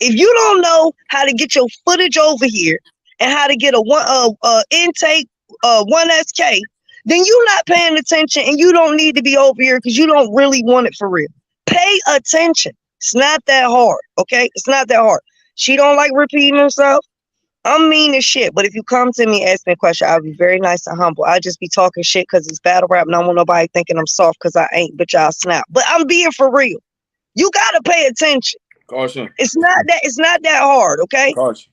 If you don't know how to get your footage over here and how to get a intake 1SK, then you're not paying attention and you don't need to be over here because you don't really want it for real. Pay attention. It's not that hard, okay? It's not that hard. She don't like repeating herself. I'm mean as shit, but if you come to me and ask me a question, I'll be very nice and humble. I'll just be talking shit because it's battle rap and I don't want nobody thinking I'm soft because I ain't, but y'all snap. But I'm being for real. You gotta pay attention. Caution. It's not that hard, okay? Caution.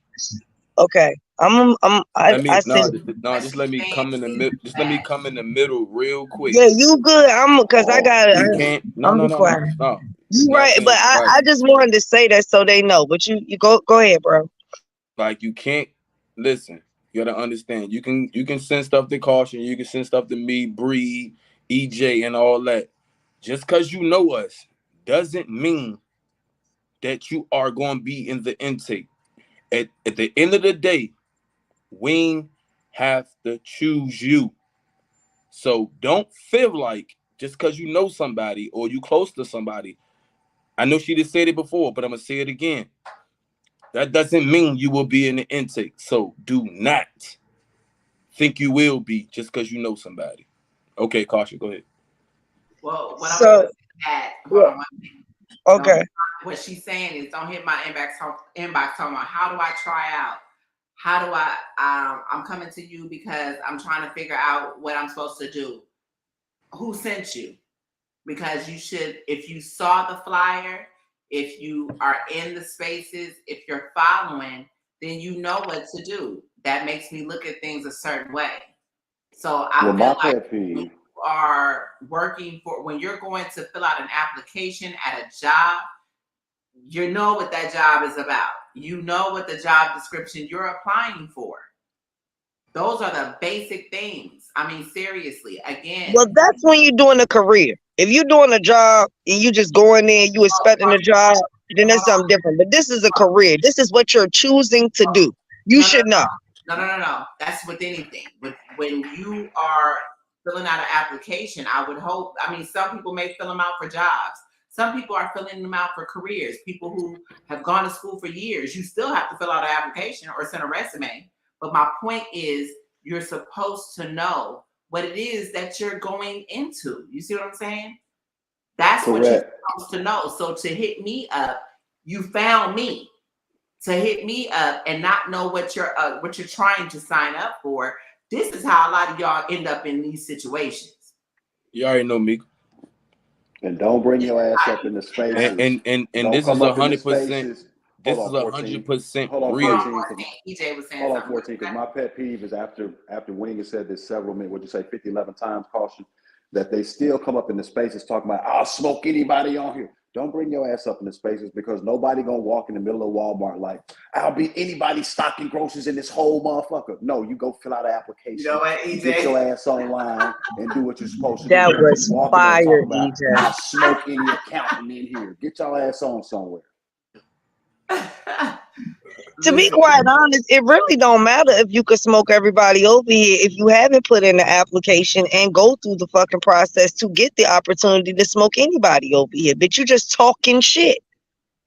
Okay. Just let me come in the middle. Just let me come in the middle real quick. Yeah, you good. I got it. You can't. No. You right, but I just wanted to say that so they know. But you go ahead, bro. Like you can't listen. You gotta understand. You can send stuff to Caution. You can send stuff to me, Bree, EJ, and all that. Just because you know us doesn't mean that you are going to be in the intake. At the end of the day, we have to choose you. So don't feel like just because you know somebody or you close to somebody. I know she just said it before, but I'm going to say it again. That doesn't mean you will be in the intake. So do not think you will be just because you know somebody. Okay, Caution, go ahead. Well, what I'm going to say hold on one minute. Okay. What she's saying is don't hit my inbox talking about how do I try out? How do I I'm coming to you because I'm trying to figure out what I'm supposed to do. Who sent you? Because you should, if you saw the flyer, if you are in the spaces, if you're following, then you know what to do. That makes me look at things a certain way. So I feel like you are working for, when you're going to fill out an application at a job, you know what that job is about. You know what the job description you're applying for. Those are the basic things. I mean, seriously, again. Well, that's when you're doing a career. If you're doing a job and you just go in there, you expecting a job, then that's something different. But this is a career. This is what you're choosing to do. You should know. No. That's with anything. When you are filling out an application, I would hope, I mean, some people may fill them out for jobs. Some people are filling them out for careers. People who have gone to school for years, you still have to fill out an application or send a resume. But my point is, you're supposed to know what it is that you're going into. You see what I'm saying? That's what you're supposed to know. So to hit me up, you found me. To hit me up and not know what you're trying to sign up for. This is how a lot of y'all end up in these situations. You already know me. And don't bring your ass up in the spaces. And this is 100%. This is 100% real. EJ was saying hold on, 14, because my pet peeve is after Wing has said this several minutes, what'd you say, 50, 11 times, Caution, that they still come up in the spaces talking about, I'll smoke anybody on here. Don't bring your ass up in the spaces because nobody gonna walk in the middle of Walmart like, I'll be anybody stocking groceries in this whole motherfucker. No, you go fill out an application. You know what, EJ? Get your ass online and do what you're supposed to that do. That was fire, EJ. I'll smoke any accountant in here. Get your ass on somewhere. To be quite honest, it really don't matter if you could smoke everybody over here if you haven't put in the application and go through the fucking process to get the opportunity to smoke anybody over here. But you just talking shit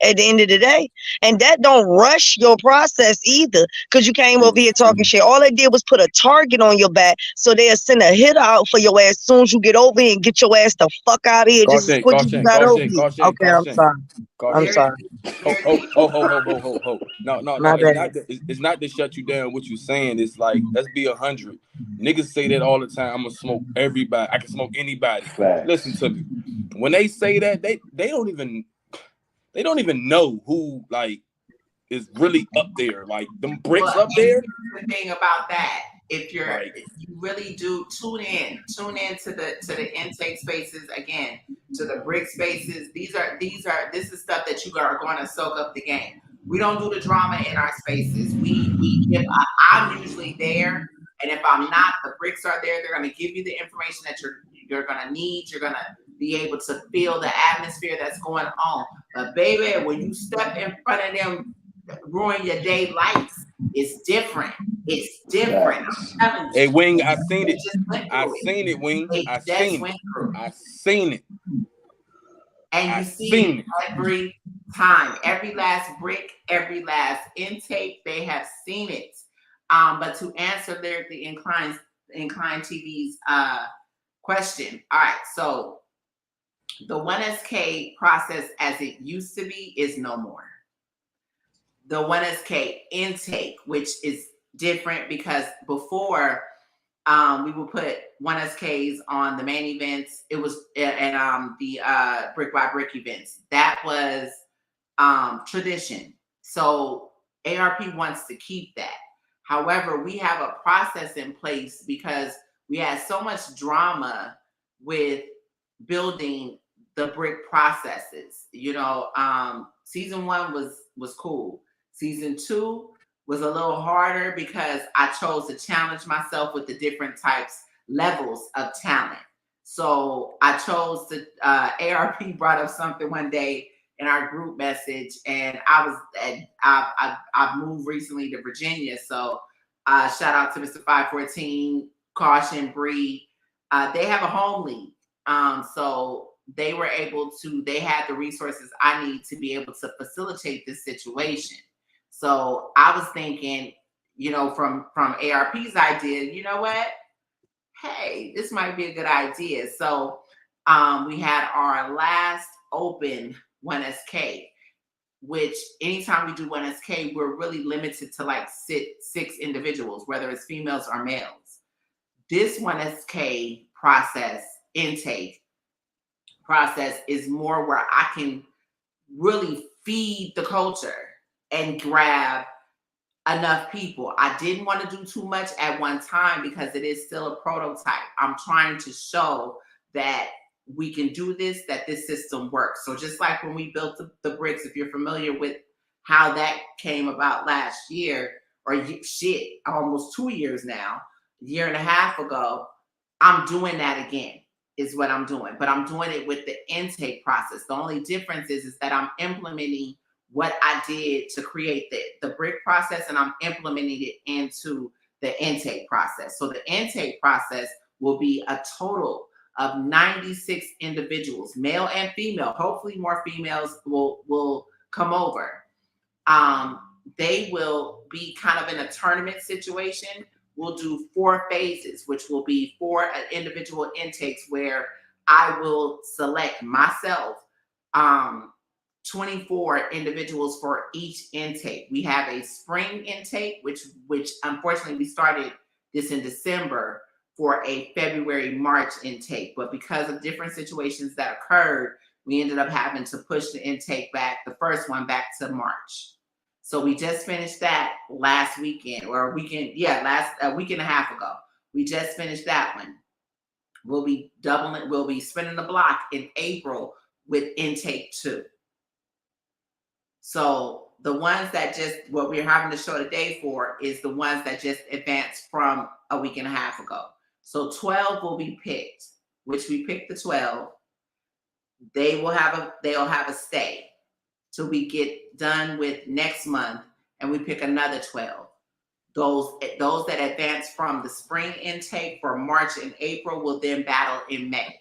at the end of the day. And that don't rush your process either, because you came over here talking shit. All they did was put a target on your back, so they'll send a hit out for your ass as soon as you get over here and get your ass the fuck out of here. Caution. I'm sorry. I'm sorry. Ho. No. It's not to shut you down. What you saying is like, let's be 100. Niggas say that all the time. I'm gonna smoke everybody. I can smoke anybody. Right. Listen to me. When they say that, they don't even know who like is really up there. Like them bricks up there. The thing about that, if you really do tune in to the intake spaces again, to the brick spaces. This is stuff that you are going to soak up the game. We don't do the drama in our spaces. I'm usually there, and if I'm not, the bricks are there. They're going to give you the information that you're going to need. You're going to be able to feel the atmosphere that's going on. But baby, when you step in front of them, ruin your day lights, it's different. It's different. I'm telling you. Hey, Wing, I seen it. Wing. I seen it. And you see it every time, every last brick, every last intake, they have seen it. But to answer the Incline TV's question, all right, so the 1SK process as it used to be is no more. the 1SK intake, which is different because before we would put 1SKs on the main events. It was and the brick by brick events. That was tradition. So ARP wants to keep that. However, we have a process in place because we had so much drama with building the brick processes. You know, season 1 was cool. Season 2 was a little harder because I chose to challenge myself with the different levels of talent. So I chose to, ARP brought up something one day in our group message, and I've moved recently to Virginia. So shout out to Mr. 514, Caution, Bree. They have a home league. So they were able to, they had the resources I need to be able to facilitate this situation. So I was thinking, you know, from ARP's idea, you know what? Hey, this might be a good idea. So we had our last open 1SK, which anytime we do 1SK, we're really limited to like 6 individuals, whether it's females or males. This 1SK process, intake process, is more where I can really feed the culture and grab enough people. I didn't want to do too much at one time because it is still a prototype. I'm trying to show that we can do this, that this system works. So just like when we built the bricks, if you're familiar with how that came about last year, or almost 2 years now, a year and a half ago, I'm doing that again, is what I'm doing. But I'm doing it with the intake process. The only difference is that I'm implementing what I did to create the brick process, and I'm implementing it into the intake process. So the intake process will be a total of 96 individuals, male and female. Hopefully more females will come over. They will be kind of in a tournament situation. We'll do 4 phases, which will be 4 individual intakes where I will select myself 24 individuals for each intake. We have a spring intake, which unfortunately we started this in December, for a February, March intake. But because of different situations that occurred, we ended up having to push the intake back, the first one back to March. So we just finished that last weekend, or a week and a half ago. We just finished that one. We'll be spinning the block in April with intake 2. So the ones that what we're having to show today for is the ones that just advanced from a week and a half ago. So 12 will be picked, which we picked the 12. They'll have a stay till we get done with next month, and we pick another 12. Those that advance from the spring intake for March and April will then battle in May.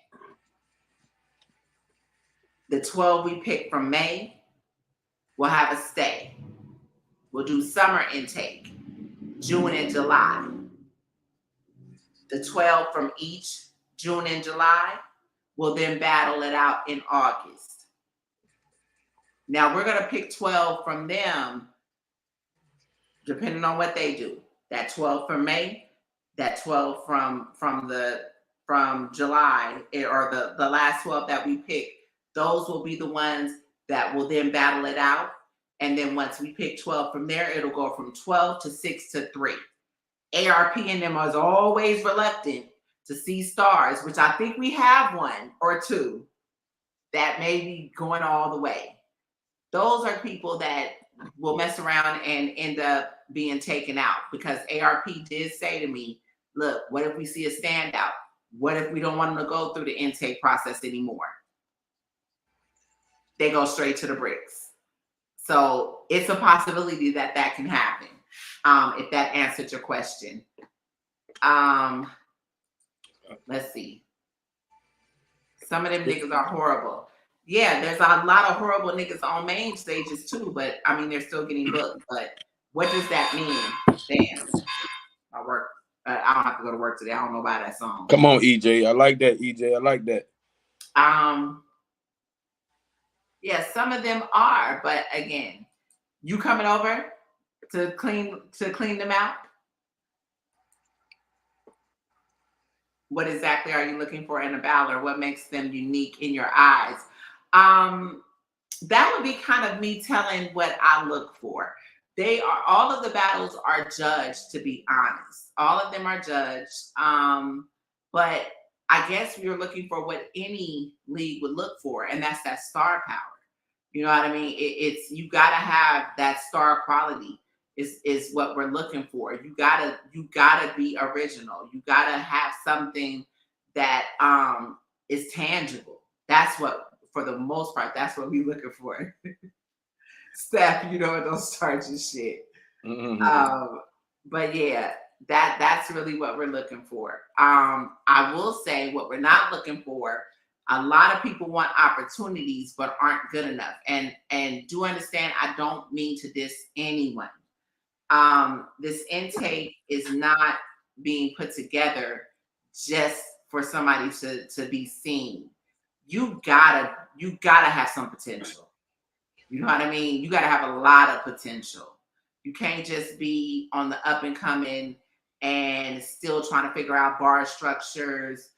The 12 we pick from May will have a stay. We'll do summer intake, June and July. The 12 from each June and July will then battle it out in August. Now we're going to pick 12 from them, depending on what they do. That 12 from May, that 12 from July, or the last 12 that we pick, those will be the ones that will then battle it out. And then once we pick 12 from there, it'll go from 12 to 6 to 3. ARP and them is always reluctant to see stars, which I think we have 1 or 2 that may be going all the way. Those are people that will mess around and end up being taken out, because ARP did say to me, look, what if we see a standout? What if we don't want them to go through the intake process anymore? They go straight to the bricks. So it's a possibility that can happen, if that answered your question. Let's see. Some of them niggas are horrible. Yeah, there's a lot of horrible niggas on main stages too, but I mean, they're still getting booked. But what does that mean? Damn. I don't have to go to work today. I don't know about that song. Come on, EJ. I like that, EJ. I like that. Yeah, some of them are, but again, You coming over to clean them out? What exactly are you looking for in a battler? What makes them unique in your eyes? That would be kind of me telling what I look for. All of the battles are judged, to be honest. All of them are judged. But I guess you're looking for what any league would look for, and that's that star power. You know what I mean? It's you gotta have that star quality is what we're looking for. You gotta be original. You gotta have something that is tangible. That's what, for the most part, that's what we're looking for. Steph, you know, don't start your shit. Mm-hmm. But yeah, that's really what we're looking for. I will say what we're not looking for. A lot of people want opportunities but aren't good enough. And do understand, I don't mean to diss anyone. This intake is not being put together just for somebody to be seen. You gotta have some potential. You know what I mean? You gotta have a lot of potential. You can't just be on the up and coming and still trying to figure out bar structures.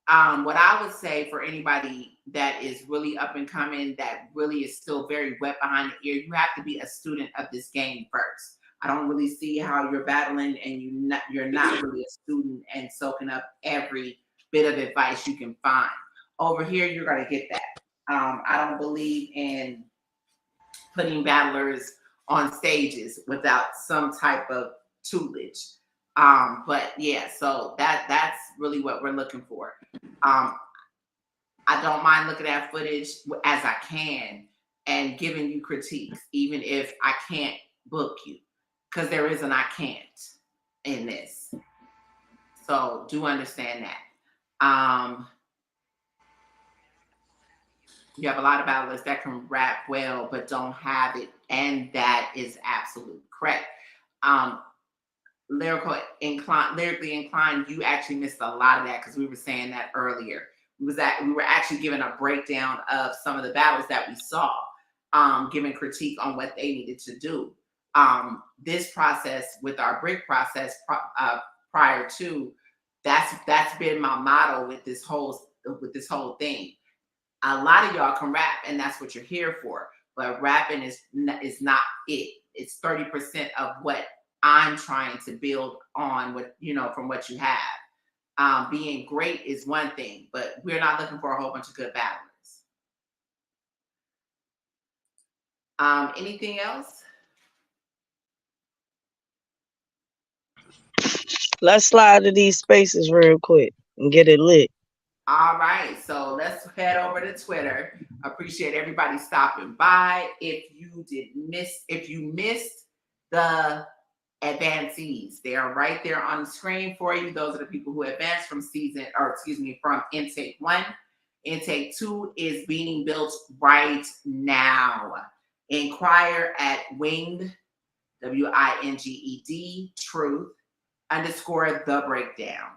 What I would say for anybody that is really up and coming, that really is still very wet behind the ear, you have to be a student of this game first. I don't really see how you're battling and you're not really a student and soaking up every bit of advice you can find. Over here, you're going to get that. I don't believe in putting battlers on stages without some type of tutelage. But yeah, so that's really what we're looking for. I don't mind looking at footage as I can and giving you critiques, even if I can't book you, because there is an I can't in this. So do understand that. You have a lot of battlers that can rap well, but don't have it. And that is absolutely correct. Lyrically inclined, you actually missed a lot of that because we were saying that earlier. We were actually giving a breakdown of some of the battles that we saw, giving critique on what they needed to do. This process with our brick process prior to, that's been my motto with this whole thing. A lot of y'all can rap, and that's what you're here for. But rapping is not it. It's 30% of what I'm trying to build on, from what you have. Being great is one thing, but we're not looking for a whole bunch of good battlers. Anything else? Let's slide to these spaces real quick and get it lit. All right, so let's head over to Twitter. Appreciate everybody stopping by. If you missed the advancees, they are right there on the screen for you. Those are the people who advanced from from intake 1. Intake 2 is being built right now. Inquire at winged, WINGED, truth _ the breakdown.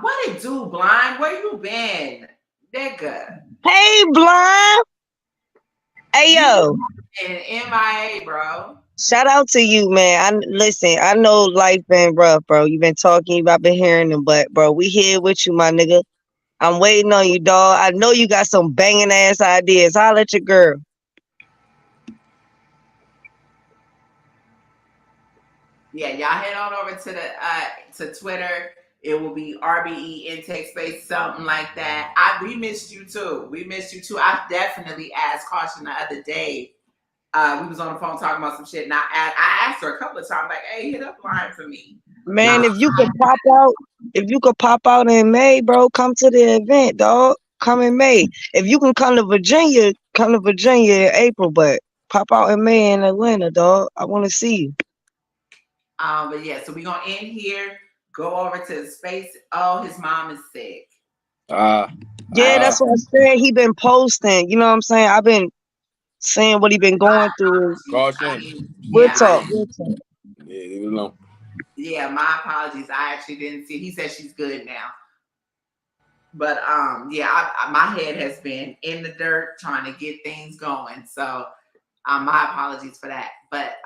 What it do, Blind? Where you been, nigga? Hey, Blind. Hey, yo. MIA, bro. Shout out to you, man. Listen, I know life been rough, bro. You've been talking, I've been hearing them, but bro, we here with you, my nigga. I'm waiting on you, dog. I know you got some banging ass ideas. Holla at your girl. Yeah, y'all head on over to Twitter. It will be RBE Intake Space, something like that. We missed you too. I definitely asked Caution the other day. We was on the phone talking about some shit, and I asked her a couple of times, like, "Hey, hit up Line for me." Man, if you could pop out in May, bro, come to the event, dog. Come in May. If you can come to Virginia in April, but pop out in May in Atlanta, dog. I want to see you. But yeah, so we're gonna end here. Go over to the space. Oh, his mom is sick. Yeah, that's what I said. He been posting. You know what I'm saying? I've been saying what he been going through. Caution. We'll talk. Yeah, leave it alone. Yeah, my apologies. I actually didn't see. He said she's good now. But my head has been in the dirt trying to get things going. So My apologies for that. But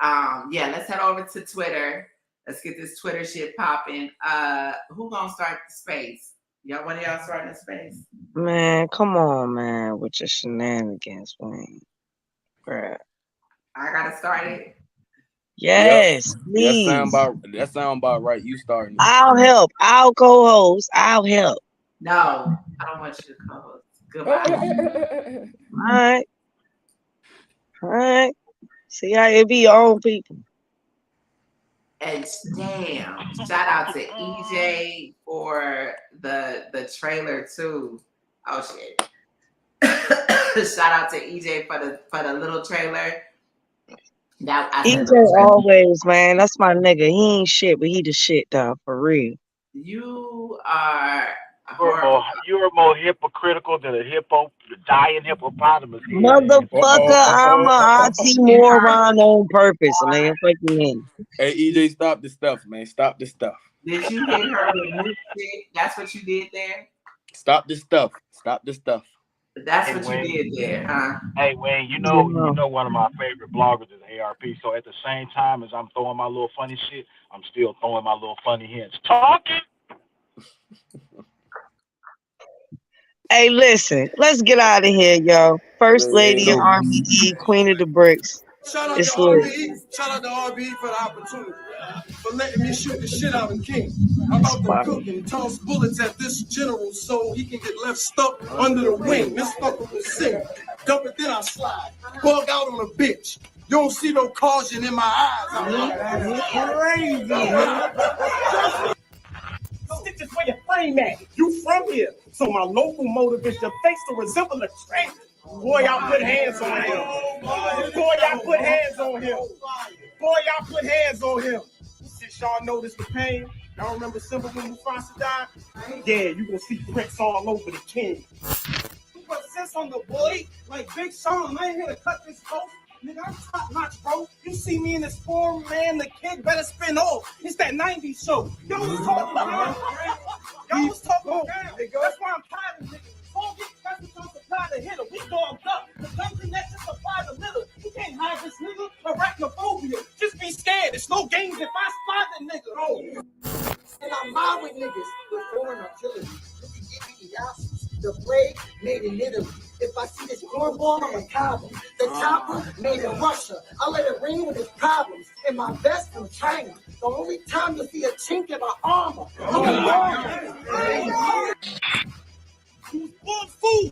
yeah, let's head over to Twitter. Let's get this Twitter shit popping. Who gonna start the space? One of y'all starting the space? Man, come on, man, with your shenanigans, Wayne. Bruh. I gotta start it. Yes, please. That sound about right. You starting? I'll help. I'll co-host. I'll help. No, I don't want you to co-host. Goodbye. All right. See how it be your own people. And damn, shout out to EJ for the trailer too. Oh shit. Shout out to EJ for the little trailer. EJ always, man. That's my nigga. He ain't shit, but he the shit though, for real. You are You're more hypocritical than a dying hippopotamus. Motherfucker, I'm a oxymoron on purpose, man. Fucking me. Hey, EJ, stop the stuff, man. Stop the stuff. Did you hit her with this shit? That's what you did there? Stop the stuff. Stop the stuff. That's what Wayne, you did there, huh? Hey, Wayne, you know one of my favorite bloggers is ARP. So at the same time as I'm throwing my little funny shit, I'm still throwing my little funny hints. Talking. Hey, listen, let's get out of here, yo. First lady of RBE, Queen of the Bricks. Shout out to RBE. Shout out to RBE for the opportunity. For letting me shoot the shit out of King. I'm about to cook and toss bullets at this general so he can get left stuck under the wing. This fucker will sing. Dump it, then I slide. Bug out on a bitch. You don't see no caution in my eyes. I'm crazy. Stitches where your flame at. You from here. So my local motive is your face to resemble a train. Boy, y'all put hands on him. Boy, y'all put hands on him. Boy, y'all put hands on him. Since y'all noticed the pain, y'all remember Simba when Mufasa died? Yeah, you gonna see bricks all over the king. You put sense on the boy, like Big Sean. I ain't here to cut this post. Nigga, I'm top notch, bro. You see me in this form, man, the kid better spin off. It's that 90s show. Y'all was talking about Y'all was talking about That's why I'm tired of niggas. All these specials don't supply the hitter. We dogged up. The gun connection supply the litter. You can't hide this nigga. Arachnophobia. Just be scared. It's no games if I spot the nigga. Oh. And I'm mad with niggas with foreign artillery. The blade made in Italy. If I see this cornball, I'm a cowboy. The chopper made in Russia. I let it ring with its problems. And my vest from China. The only time you see a chink in my armor. You was born food.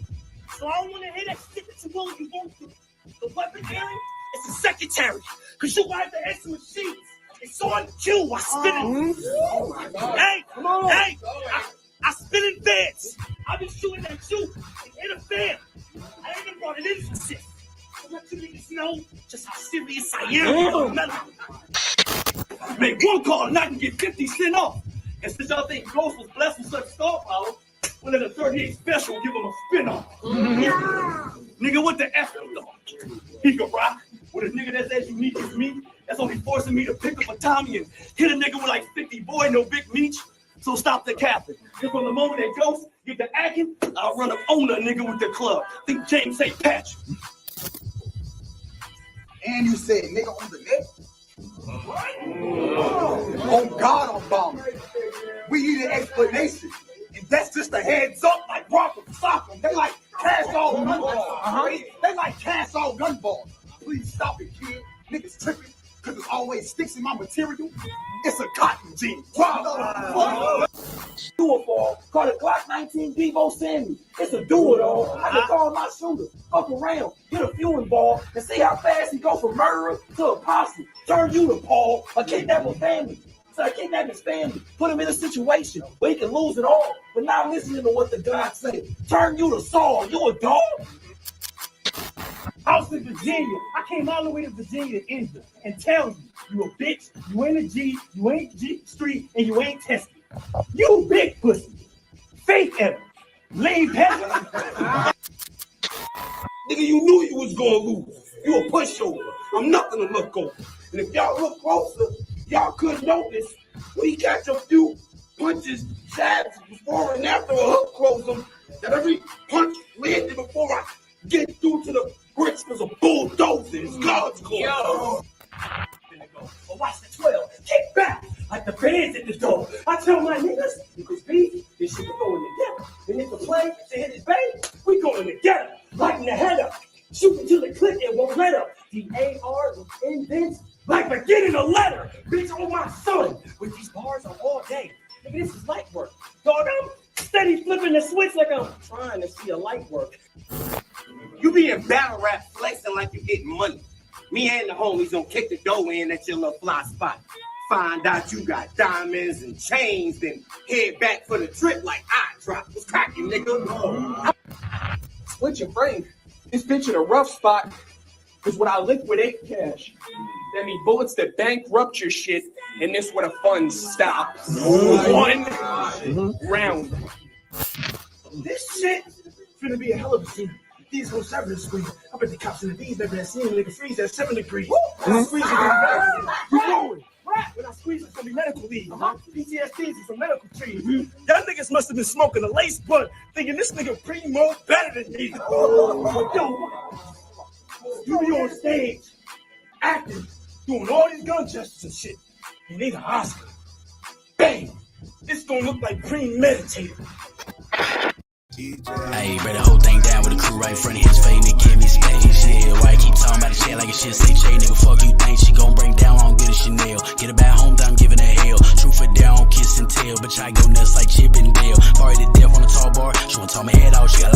So I don't want to hear that shit that you willing to go through. The weapon carry is the secretary. Because you wipe the extra machines. It's on cue. I spin it. Hey, I spin in feds. I be shooting at you and interfere. I ain't even brought it in for shit. So let you niggas know just how serious I am. Make one call and I can get 50 cents off. And since y'all think Ghost was blessed with such star power, we'll let a 38 special give him a spin off. Nigga, what the F though? He can rock with a nigga that's as unique as me. That's only forcing me to pick up a Tommy and hit a nigga with like 50 boy, no big meat. So stop the capping. Cause from the moment that Ghost get the acting, I'll run up on a nigga with the club. Think James St. Patrick. And you said nigga on the net? Oh God, I'm bombing. We need an explanation. And that's just a heads up like Brock and Sock'em. They like cast all gunballs. They like cast all gunballs. Please stop it, kid. Niggas tripping. Cause it always sticks in my material. It's a cotton gene. Do-it-all. Call it Glock 19 Devo Sammy. It's a do-it-all. I can call my shooter. Fuck around. Get a few involved. And see how fast he go from murderer to a posse. Turn you to Paul. A kidnapper family. So I kidnap his family. Put him in a situation where he can lose it all. But not listening to what the God say. Turn you to Saul. You a dog? House in Virginia. I came all the way to Virginia to end you and tell you, you a bitch, you ain't a G, you ain't G Street, and you ain't tested. You big pussy. Faith ever. Lame heaven. Nigga, you knew you was gonna lose. You a pushover. I'm nothing to look over. And if y'all look closer, y'all could notice when he catch a few punches, jabs before and after a hook close him, that every punch landed before I get through to the Grits was a bulldozer. It's God's call. Yo. But watch the 12. Kick back like the fans at the door. I tell my niggas, if it's beef, this shit is going together. And if the play to hit his bait, we going together. Lighting the head up. Shooting till the clip and won't let up. The AR invents like beginning a letter. Bitch, oh my son. With these bars on all day. Nigga, this is light work. Dog, I'm steady flipping the switch like I'm trying to see a light work. You be in battle rap flexing like you getting money. Me and the homies gonna kick the dough in at your little fly spot. Find out you got diamonds and chains, then head back for the trip like I drop. What's cracking, nigga? Split your brain. This bitch in a rough spot is what I liquidate cash. That mean bullets that bankrupt your shit, and this where the fun stops. One round. This shit finna be a hell of a scene. These whole 7 screen. I bet the cops in the D's never had seen a nigga freeze at 7 degrees. I squeeze it, we rolling. When I squeeze, it's gonna be medical leave. PTSD is some medical trees. Y'all niggas must have been smoking a lace blunt, thinking this nigga Primo better than me. Yo, you be on stage, acting, doing all these gun gestures and shit. You need an Oscar. Bang! It's gonna look like premeditated. Hey, break the whole thing down with the crew right in front of his face, nigga, give me space, yeah. Why you keep talking about the shit like a shit, say Che, nigga, fuck you think she gon' break down, I don't get a Chanel. Get her back home, I'm giving her hell. Truth or dare, I don't kiss and tell, but I go nuts like Chip and Dale. Party to death on the tall bar, she wanna talk my head out, she got